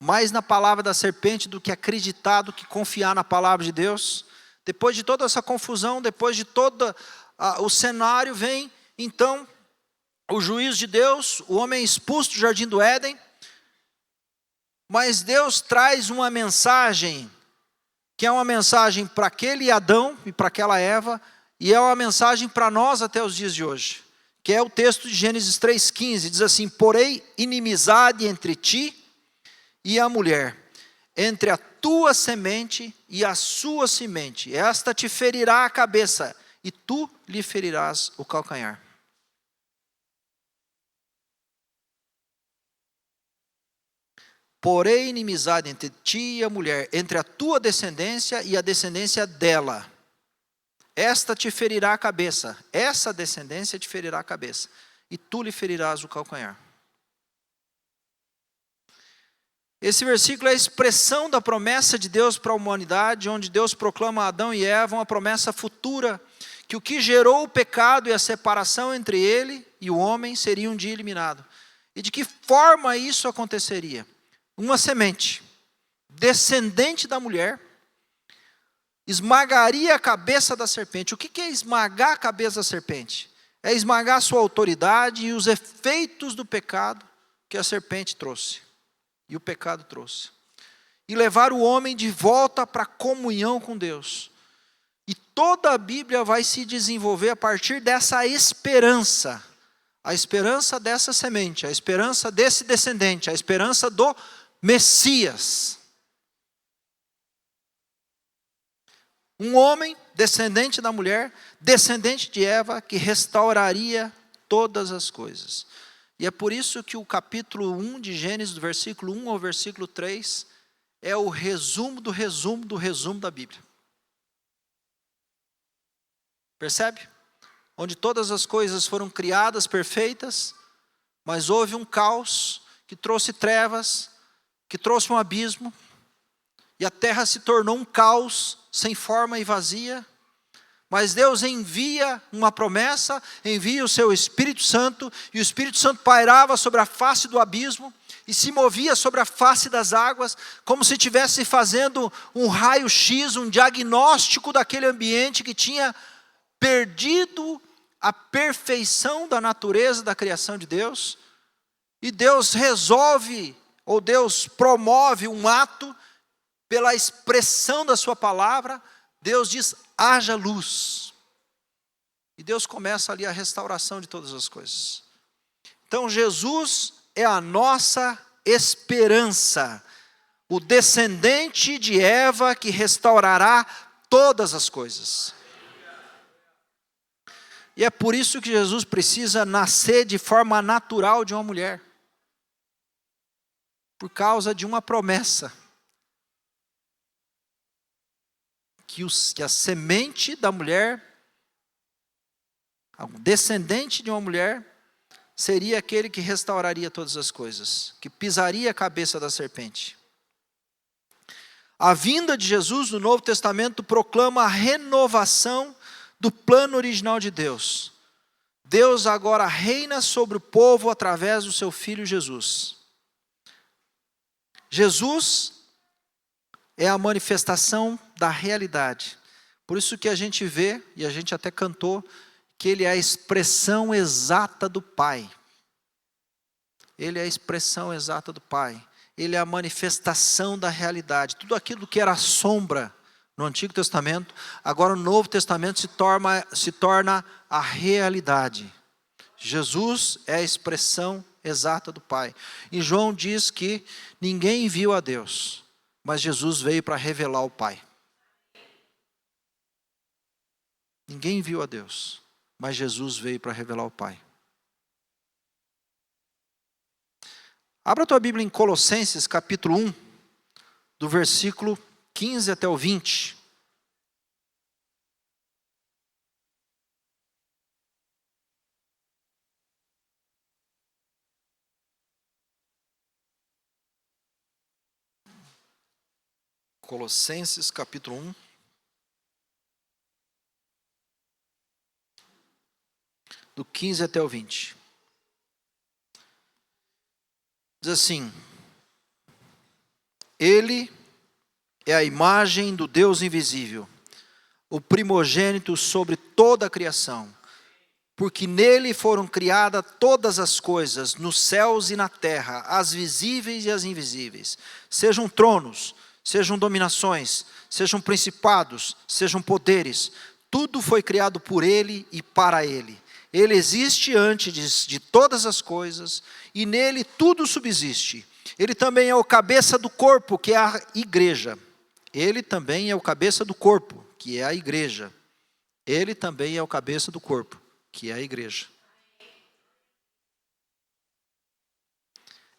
Mais na palavra da serpente do que acreditar, do que confiar na palavra de Deus. Depois de toda essa confusão, depois de todo o cenário, vem então o juízo de Deus, o homem é expulso do jardim do Éden. Mas Deus traz uma mensagem, que é uma mensagem para aquele Adão e para aquela Eva, e é uma mensagem para nós até os dias de hoje, que é o texto de Gênesis 3,15, diz assim: porém inimizade entre ti e a mulher, entre a tua semente e a sua semente, esta te ferirá a cabeça, e tu lhe ferirás o calcanhar. Porém, inimizade entre ti e a mulher, entre a tua descendência e a descendência dela. Esta te ferirá a cabeça, essa descendência te ferirá a cabeça, e tu lhe ferirás o calcanhar. Esse versículo é a expressão da promessa de Deus para a humanidade, onde Deus proclama a Adão e Eva uma promessa futura, que o que gerou o pecado e a separação entre ele e o homem seria um dia eliminado. E de que forma isso aconteceria? Uma semente, descendente da mulher, esmagaria a cabeça da serpente. O que é esmagar a cabeça da serpente? É esmagar a sua autoridade e os efeitos do pecado que a serpente trouxe. E o pecado trouxe. E levar o homem de volta para a comunhão com Deus. E toda a Bíblia vai se desenvolver a partir dessa esperança. A esperança dessa semente, a esperança desse descendente, a esperança do Messias. Um homem, descendente da mulher, descendente de Eva, que restauraria todas as coisas. E é por isso que o capítulo 1 de Gênesis, do versículo 1 ao versículo 3, é o resumo do resumo do resumo da Bíblia. Percebe? Onde todas as coisas foram criadas perfeitas, mas houve um caos que trouxe trevas, que trouxe um abismo, e a terra se tornou um caos, sem forma e vazia. Mas Deus envia uma promessa, envia o seu Espírito Santo, e o Espírito Santo pairava sobre a face do abismo, e se movia sobre a face das águas, como se estivesse fazendo um raio-x, um diagnóstico daquele ambiente que tinha perdido a perfeição da natureza da criação de Deus. E Deus resolve, ou Deus promove um ato, pela expressão da sua palavra. Deus diz, haja luz. E Deus começa ali a restauração de todas as coisas. Então Jesus é a nossa esperança. O descendente de Eva que restaurará todas as coisas. E é por isso que Jesus precisa nascer de forma natural de uma mulher. Por causa de uma promessa. Que a semente da mulher, o descendente de uma mulher, seria aquele que restauraria todas as coisas, que pisaria a cabeça da serpente. A vinda de Jesus no Novo Testamento proclama a renovação do plano original de Deus. Deus agora reina sobre o povo através do seu Filho Jesus. Jesus é a manifestação da realidade. Por isso que a gente vê, e a gente até cantou, que Ele é a expressão exata do Pai. Ele é a expressão exata do Pai. Ele é a manifestação da realidade. Tudo aquilo que era sombra no Antigo Testamento, agora no Novo Testamento se torna a realidade. Jesus é a expressão exata do Pai. E João diz que ninguém viu a Deus, mas Jesus veio para revelar o Pai. Ninguém viu a Deus, mas Jesus veio para revelar o Pai. Abra a tua Bíblia em Colossenses capítulo 1, do versículo 15 até o 20. Colossenses capítulo 1. Do 15 até o 20. Diz assim: Ele é a imagem do Deus invisível, o primogênito sobre toda a criação, porque nele foram criadas todas as coisas, nos céus e na terra, as visíveis e as invisíveis, sejam tronos, sejam dominações, sejam principados, sejam poderes, tudo foi criado por ele e para ele. Ele existe antes de todas as coisas, e nele tudo subsiste. Ele também é o cabeça do corpo, que é a igreja. Ele também é o cabeça do corpo, que é a igreja. Ele também é o cabeça do corpo, que é a igreja.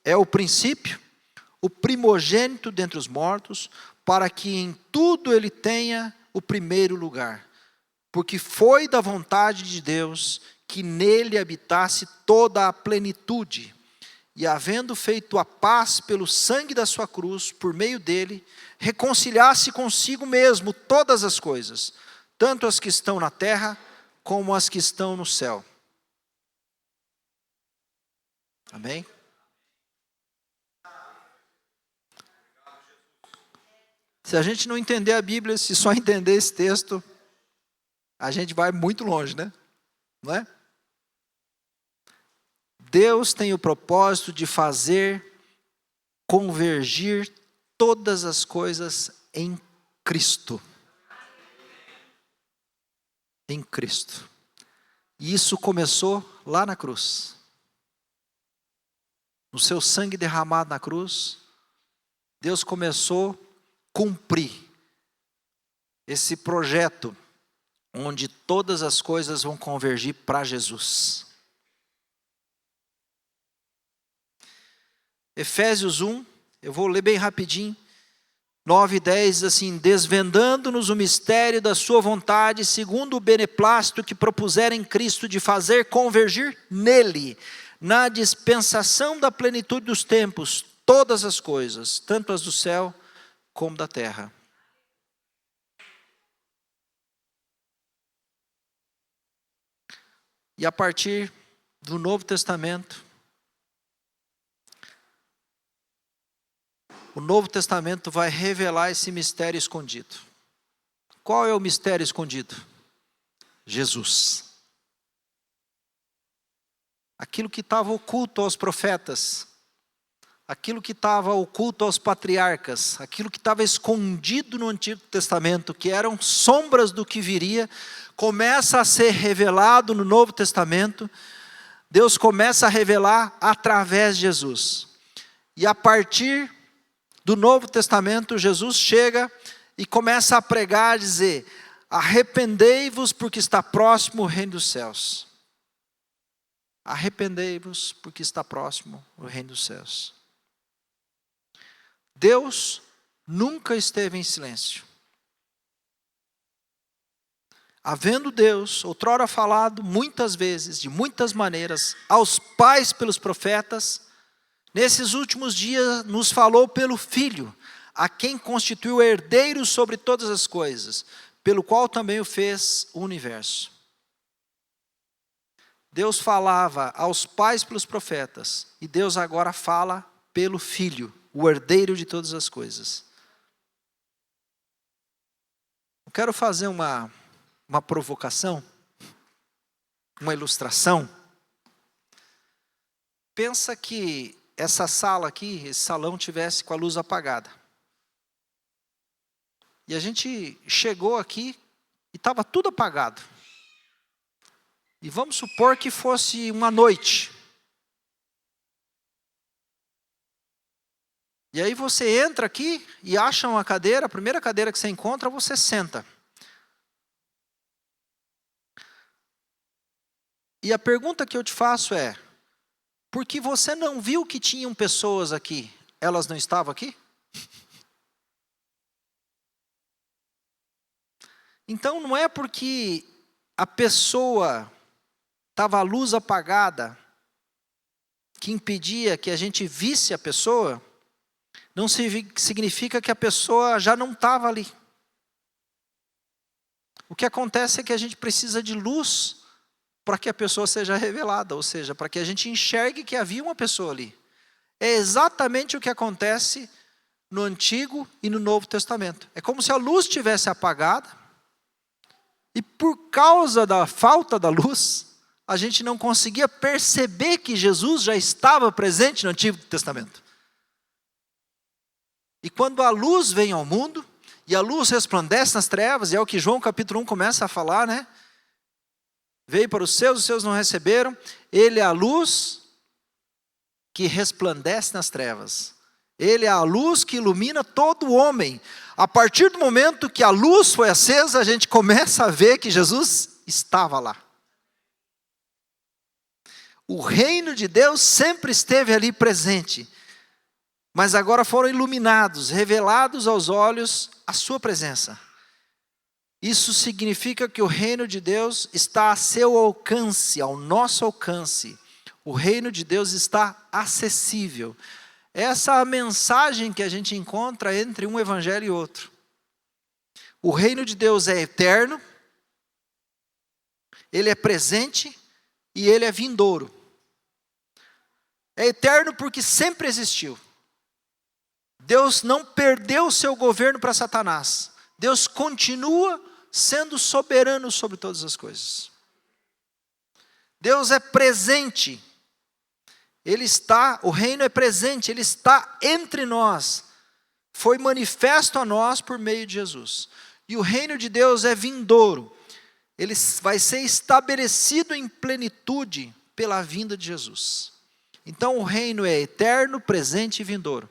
É o princípio, o primogênito dentre os mortos, para que em tudo ele tenha o primeiro lugar. Porque foi da vontade de Deus que nele habitasse toda a plenitude, e havendo feito a paz pelo sangue da sua cruz, por meio dele, reconciliasse consigo mesmo todas as coisas, tanto as que estão na terra, como as que estão no céu. Amém? Se a gente não entender a Bíblia, se só entender esse texto, a gente vai muito longe, né? Não é? Deus tem o propósito de fazer convergir todas as coisas em Cristo. Em Cristo. E isso começou lá na cruz. No seu sangue derramado na cruz, Deus começou a cumprir esse projeto onde todas as coisas vão convergir para Jesus. Efésios 1, eu vou ler bem rapidinho, 9 e 10, assim, desvendando-nos o mistério da sua vontade, segundo o beneplácito que propuseram em Cristo de fazer convergir nele, na dispensação da plenitude dos tempos, todas as coisas, tanto as do céu como da terra. E a partir do Novo Testamento, o Novo Testamento vai revelar esse mistério escondido. Qual é o mistério escondido? Jesus. Aquilo que estava oculto aos profetas, aquilo que estava oculto aos patriarcas, aquilo que estava escondido no Antigo Testamento, que eram sombras do que viria, começa a ser revelado no Novo Testamento. Deus começa a revelar através de Jesus. E a partir do Novo Testamento, Jesus chega e começa a pregar, a dizer: arrependei-vos porque está próximo o reino dos céus. Arrependei-vos porque está próximo o reino dos céus. Deus nunca esteve em silêncio. Havendo Deus, outrora falado muitas vezes, de muitas maneiras, aos pais pelos profetas, nesses últimos dias nos falou pelo Filho, a quem constituiu herdeiro sobre todas as coisas, pelo qual também o fez o universo. Deus falava aos pais pelos profetas, e Deus agora fala pelo Filho, o herdeiro de todas as coisas. Eu quero fazer uma provocação, uma ilustração. Pensa que essa sala aqui, esse salão tivesse com a luz apagada. E a gente chegou aqui e estava tudo apagado. E vamos supor que fosse uma noite. E aí você entra aqui e acha uma cadeira, a primeira cadeira que você encontra, você senta. E a pergunta que eu te faço é: porque você não viu que tinham pessoas aqui, elas não estavam aqui? Então não é porque a pessoa estava a luz apagada que impedia que a gente visse a pessoa, não significa que a pessoa já não estava ali. O que acontece é que a gente precisa de luz para que a pessoa seja revelada, ou seja, para que a gente enxergue que havia uma pessoa ali. É exatamente o que acontece no Antigo e no Novo Testamento. É como se a luz tivesse apagada, e por causa da falta da luz, a gente não conseguia perceber que Jesus já estava presente no Antigo Testamento. E quando a luz vem ao mundo, e a luz resplandece nas trevas, e é o que João capítulo 1 começa a falar, né? Veio para os seus não receberam. Ele é a luz que resplandece nas trevas. Ele é a luz que ilumina todo o homem. A partir do momento que a luz foi acesa, a gente começa a ver que Jesus estava lá. O reino de Deus sempre esteve ali presente. Mas agora foram iluminados, revelados aos olhos a sua presença. Isso significa que o reino de Deus está a seu alcance, ao nosso alcance. O reino de Deus está acessível. Essa é a mensagem que a gente encontra entre um evangelho e outro. O reino de Deus é eterno, ele é presente e ele é vindouro. É eterno porque sempre existiu. Deus não perdeu o seu governo para Satanás. Deus continua sendo soberano sobre todas as coisas. Deus é presente. O reino é presente, ele está entre nós. Foi manifesto a nós por meio de Jesus. E o reino de Deus é vindouro. Ele vai ser estabelecido em plenitude pela vinda de Jesus. Então o reino é eterno, presente e vindouro.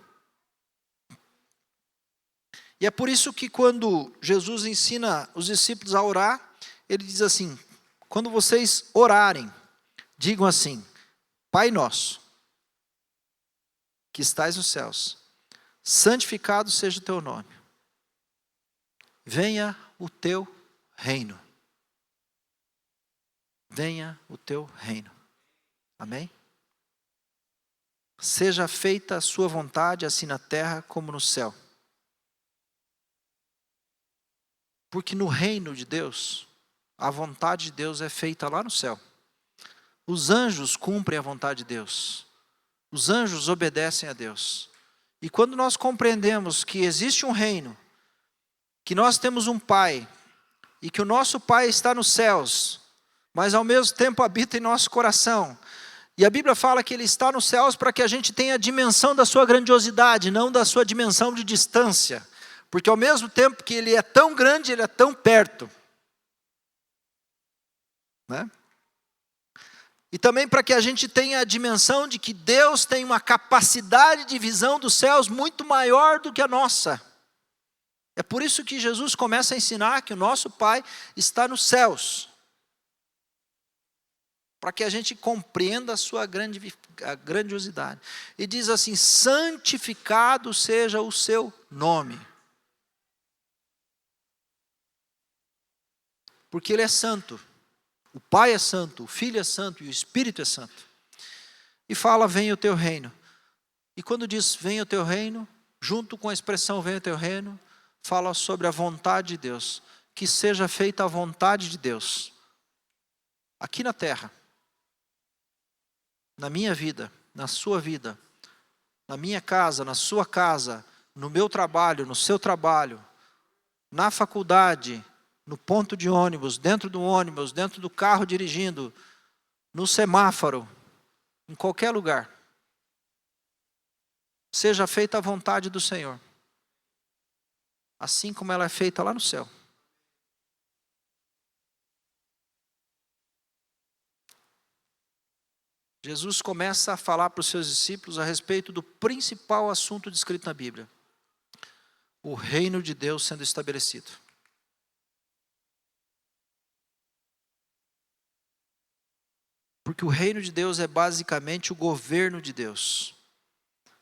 E é por isso que quando Jesus ensina os discípulos a orar, ele diz assim: quando vocês orarem, digam assim: Pai nosso, que estais nos céus, santificado seja o teu nome. Venha o teu reino. Venha o teu reino. Amém? Seja feita a sua vontade, assim na terra como no céu. Porque no reino de Deus, a vontade de Deus é feita lá no céu. Os anjos cumprem a vontade de Deus. Os anjos obedecem a Deus. E quando nós compreendemos que existe um reino, que nós temos um Pai, e que o nosso Pai está nos céus, mas ao mesmo tempo habita em nosso coração. E a Bíblia fala que Ele está nos céus para que a gente tenha a dimensão da sua grandiosidade, não da sua dimensão de distância. Porque ao mesmo tempo que Ele é tão grande, Ele é tão perto. Né? E também para que a gente tenha a dimensão de que Deus tem uma capacidade de visão dos céus muito maior do que a nossa. É por isso que Jesus começa a ensinar que o nosso Pai está nos céus. Para que a gente compreenda a sua grandiosidade. E diz assim: santificado seja o seu nome. Porque Ele é santo. O Pai é santo, o Filho é santo e o Espírito é santo. E fala: venha o teu reino. E quando diz venha o teu reino, junto com a expressão venha o teu reino, fala sobre a vontade de Deus. Que seja feita a vontade de Deus. Aqui na terra. Na minha vida, na sua vida, na minha casa, na sua casa, no meu trabalho, no seu trabalho, na faculdade, no ponto de ônibus, dentro do carro dirigindo, no semáforo, em qualquer lugar. Seja feita a vontade do Senhor, assim como ela é feita lá no céu. Jesus começa a falar para os seus discípulos a respeito do principal assunto descrito na Bíblia: o reino de Deus sendo estabelecido. Porque o reino de Deus é basicamente o governo de Deus.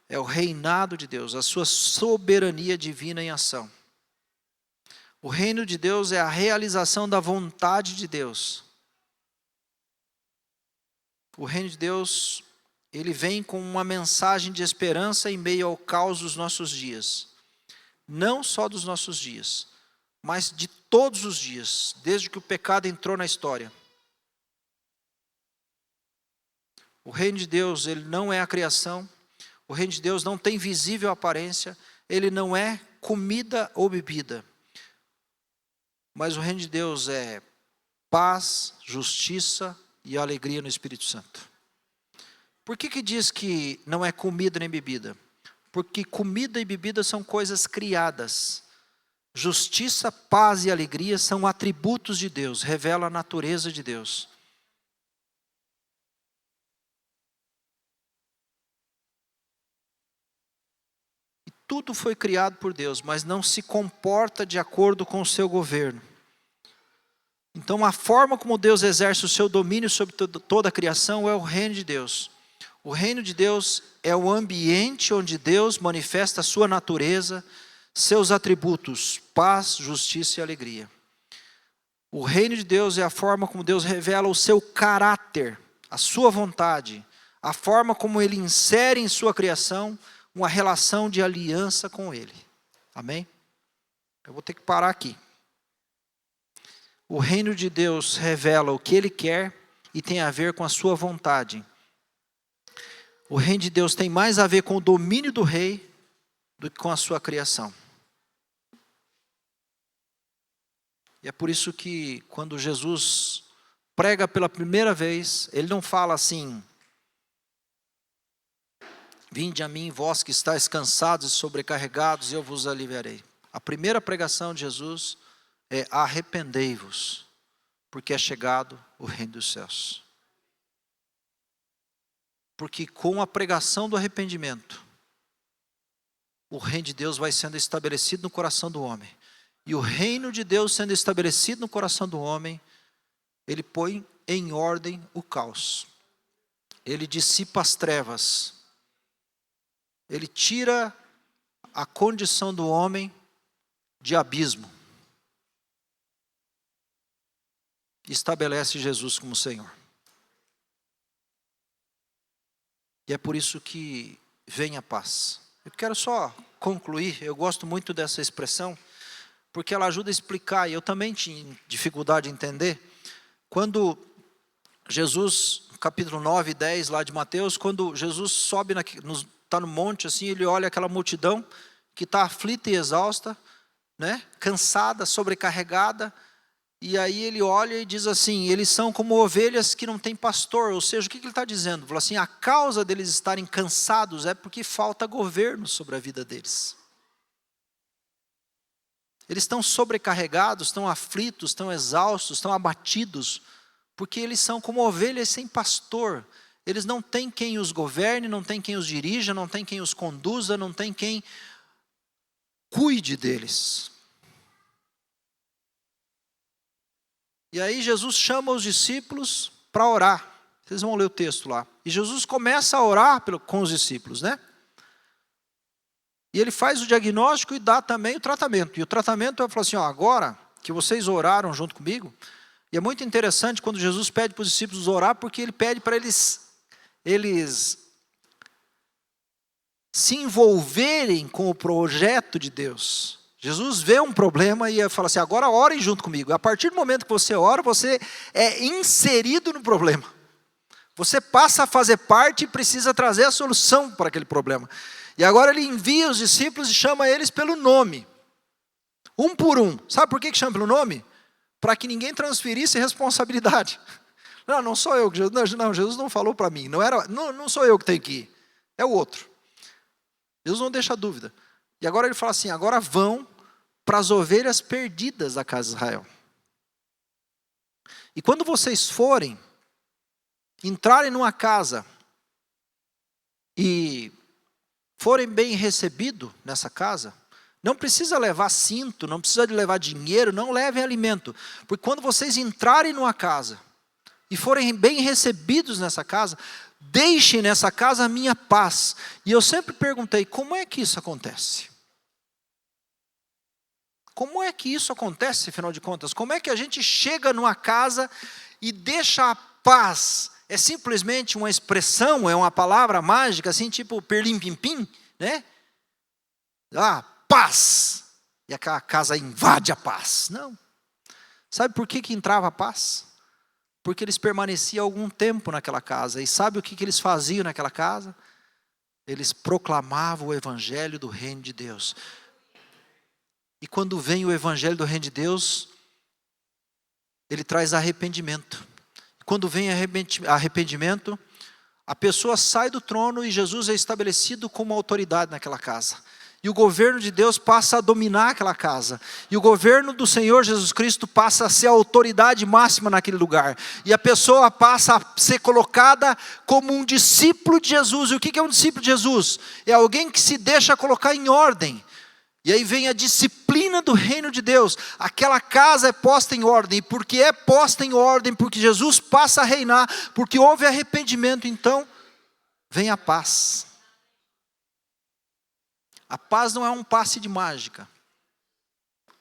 É o reinado de Deus, a sua soberania divina em ação. O reino de Deus é a realização da vontade de Deus. O reino de Deus, ele vem com uma mensagem de esperança em meio ao caos dos nossos dias. Não só dos nossos dias, mas de todos os dias, desde que o pecado entrou na história. O reino de Deus, ele não é a criação. O reino de Deus não tem visível aparência. Ele não é comida ou bebida. Mas o reino de Deus é paz, justiça e alegria no Espírito Santo. Por que diz que não é comida nem bebida? Porque comida e bebida são coisas criadas. Justiça, paz e alegria são atributos de Deus, revela a natureza de Deus. E tudo foi criado por Deus, mas não se comporta de acordo com o seu governo. Então a forma como Deus exerce o seu domínio sobre toda a criação é o reino de Deus. O reino de Deus é o ambiente onde Deus manifesta a sua natureza, seus atributos, paz, justiça e alegria. O reino de Deus é a forma como Deus revela o seu caráter, a sua vontade, a forma como ele insere em sua criação uma relação de aliança com ele. Amém? Eu vou ter que parar aqui. O reino de Deus revela o que ele quer e tem a ver com a sua vontade. O reino de Deus tem mais a ver com o domínio do rei do que com a sua criação. E é por isso que quando Jesus prega pela primeira vez, ele não fala assim: vinde a mim, vós que estáis cansados e sobrecarregados, e eu vos aliviarei. A primeira pregação de Jesus é: arrependei-vos, porque é chegado o reino dos céus. Porque com a pregação do arrependimento, o reino de Deus vai sendo estabelecido no coração do homem. E o reino de Deus sendo estabelecido no coração do homem, ele põe em ordem o caos. Ele dissipa as trevas. Ele tira a condição do homem de abismo. E estabelece Jesus como Senhor. E é por isso que vem a paz. Eu quero só concluir, eu gosto muito dessa expressão, porque ela ajuda a explicar, e eu também tinha dificuldade de entender, quando Jesus, capítulo 9 e 10 lá de Mateus, quando Jesus sobe, está no monte assim, ele olha aquela multidão que está aflita e exausta, né, cansada, sobrecarregada, e aí ele olha e diz assim: eles são como ovelhas que não têm pastor. Ou seja, o que ele está dizendo? Ele fala assim: a causa deles estarem cansados é porque falta governo sobre a vida deles. Eles estão sobrecarregados, estão aflitos, estão exaustos, estão abatidos, porque eles são como ovelhas sem pastor. Eles não têm quem os governe, não tem quem os dirija, não tem quem os conduza, não tem quem cuide deles. E aí Jesus chama os discípulos para orar. Vocês vão ler o texto lá. E Jesus começa a orar com os discípulos, né? E ele faz o diagnóstico e dá também o tratamento. E o tratamento é falar assim: ó, agora que vocês oraram junto comigo, e é muito interessante quando Jesus pede para os discípulos orar, porque ele pede para eles se envolverem com o projeto de Deus. Jesus vê um problema e fala assim: agora orem junto comigo. E a partir do momento que você ora, você é inserido no problema. Você passa a fazer parte e precisa trazer a solução para aquele problema. E agora ele envia os discípulos e chama eles pelo nome. Um por um. Sabe por que chama pelo nome? Para que ninguém transferisse responsabilidade. Não sou eu. Não, Jesus não falou para mim. Não sou eu que tenho que ir. É o outro. Jesus não deixa dúvida. E agora ele fala assim: agora vão para as ovelhas perdidas da casa de Israel. E quando vocês forem, entrarem numa casa e forem bem recebidos nessa casa, não precisa levar cinto, não precisa de levar dinheiro, não levem alimento. Porque quando vocês entrarem numa casa e forem bem recebidos nessa casa, deixem nessa casa a minha paz. E eu sempre perguntei: como é que isso acontece? Como é que isso acontece, afinal de contas? Como é que a gente chega numa casa e deixa a paz? É simplesmente uma expressão, é uma palavra mágica, assim, tipo perlim-pim-pim, né? Ah, paz! E aquela casa invade a paz. Não. Sabe por que entrava a paz? Porque eles permaneciam algum tempo naquela casa. E sabe o que eles faziam naquela casa? Eles proclamavam o evangelho do reino de Deus. E quando vem o evangelho do reino de Deus, ele traz arrependimento. Quando vem arrependimento, a pessoa sai do trono e Jesus é estabelecido como autoridade naquela casa. E o governo de Deus passa a dominar aquela casa. E o governo do Senhor Jesus Cristo passa a ser a autoridade máxima naquele lugar. E a pessoa passa a ser colocada como um discípulo de Jesus. E o que é um discípulo de Jesus? É alguém que se deixa colocar em ordem. E aí vem a disciplina do reino de Deus. Aquela casa é posta em ordem. E porque é posta em ordem, porque Jesus passa a reinar, porque houve arrependimento, então vem a paz. A paz não é um passe de mágica.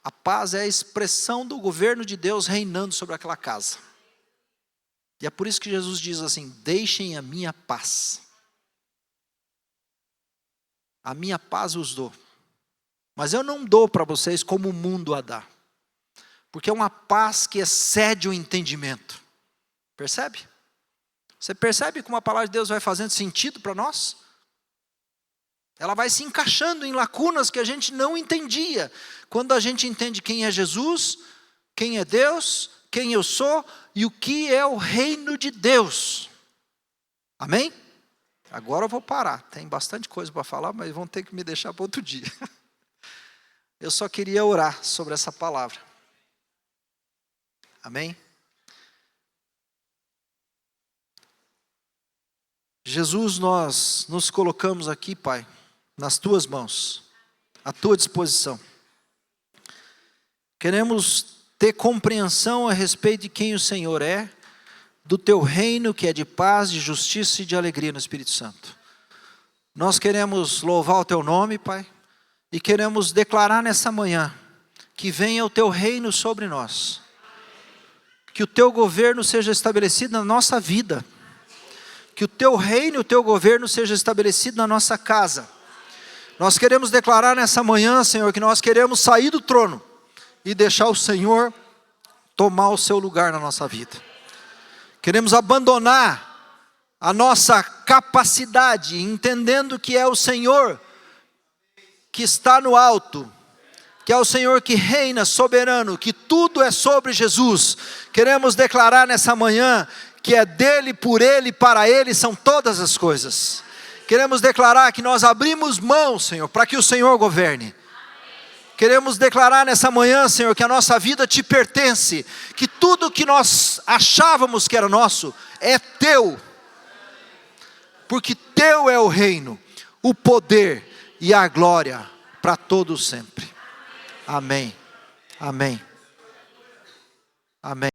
A paz é a expressão do governo de Deus reinando sobre aquela casa. E é por isso que Jesus diz assim: deixem a minha paz. A minha paz os dou. Mas eu não dou para vocês como o mundo a dá. Porque é uma paz que excede o entendimento. Percebe? Você percebe como a palavra de Deus vai fazendo sentido para nós? Ela vai se encaixando em lacunas que a gente não entendia. Quando a gente entende quem é Jesus, quem é Deus, quem eu sou e o que é o reino de Deus. Amém? Agora eu vou parar. Tem bastante coisa para falar, mas vão ter que me deixar para outro dia. Eu só queria orar sobre essa palavra. Amém? Jesus, nós nos colocamos aqui, Pai, nas Tuas mãos, à Tua disposição. Queremos ter compreensão a respeito de quem o Senhor é, do Teu reino que é de paz, de justiça e de alegria no Espírito Santo. Nós queremos louvar o Teu nome, Pai, e queremos declarar nessa manhã que venha o Teu reino sobre nós. Que o Teu governo seja estabelecido na nossa vida. Que o Teu reino e o Teu governo seja estabelecido na nossa casa. Nós queremos declarar nessa manhã, Senhor, que nós queremos sair do trono e deixar o Senhor tomar o seu lugar na nossa vida. Queremos abandonar a nossa capacidade, entendendo que é o Senhor que está no alto, que é o Senhor que reina soberano, que tudo é sobre Jesus. Queremos declarar nessa manhã que é dele, por ele, para ele são todas as coisas. Queremos declarar que nós abrimos mão, Senhor, para que o Senhor governe. Queremos declarar nessa manhã, Senhor, que a nossa vida te pertence, que tudo que nós achávamos que era nosso, é teu. Porque teu é o reino, o poder e a glória para todos sempre. Amém. Amém. Amém.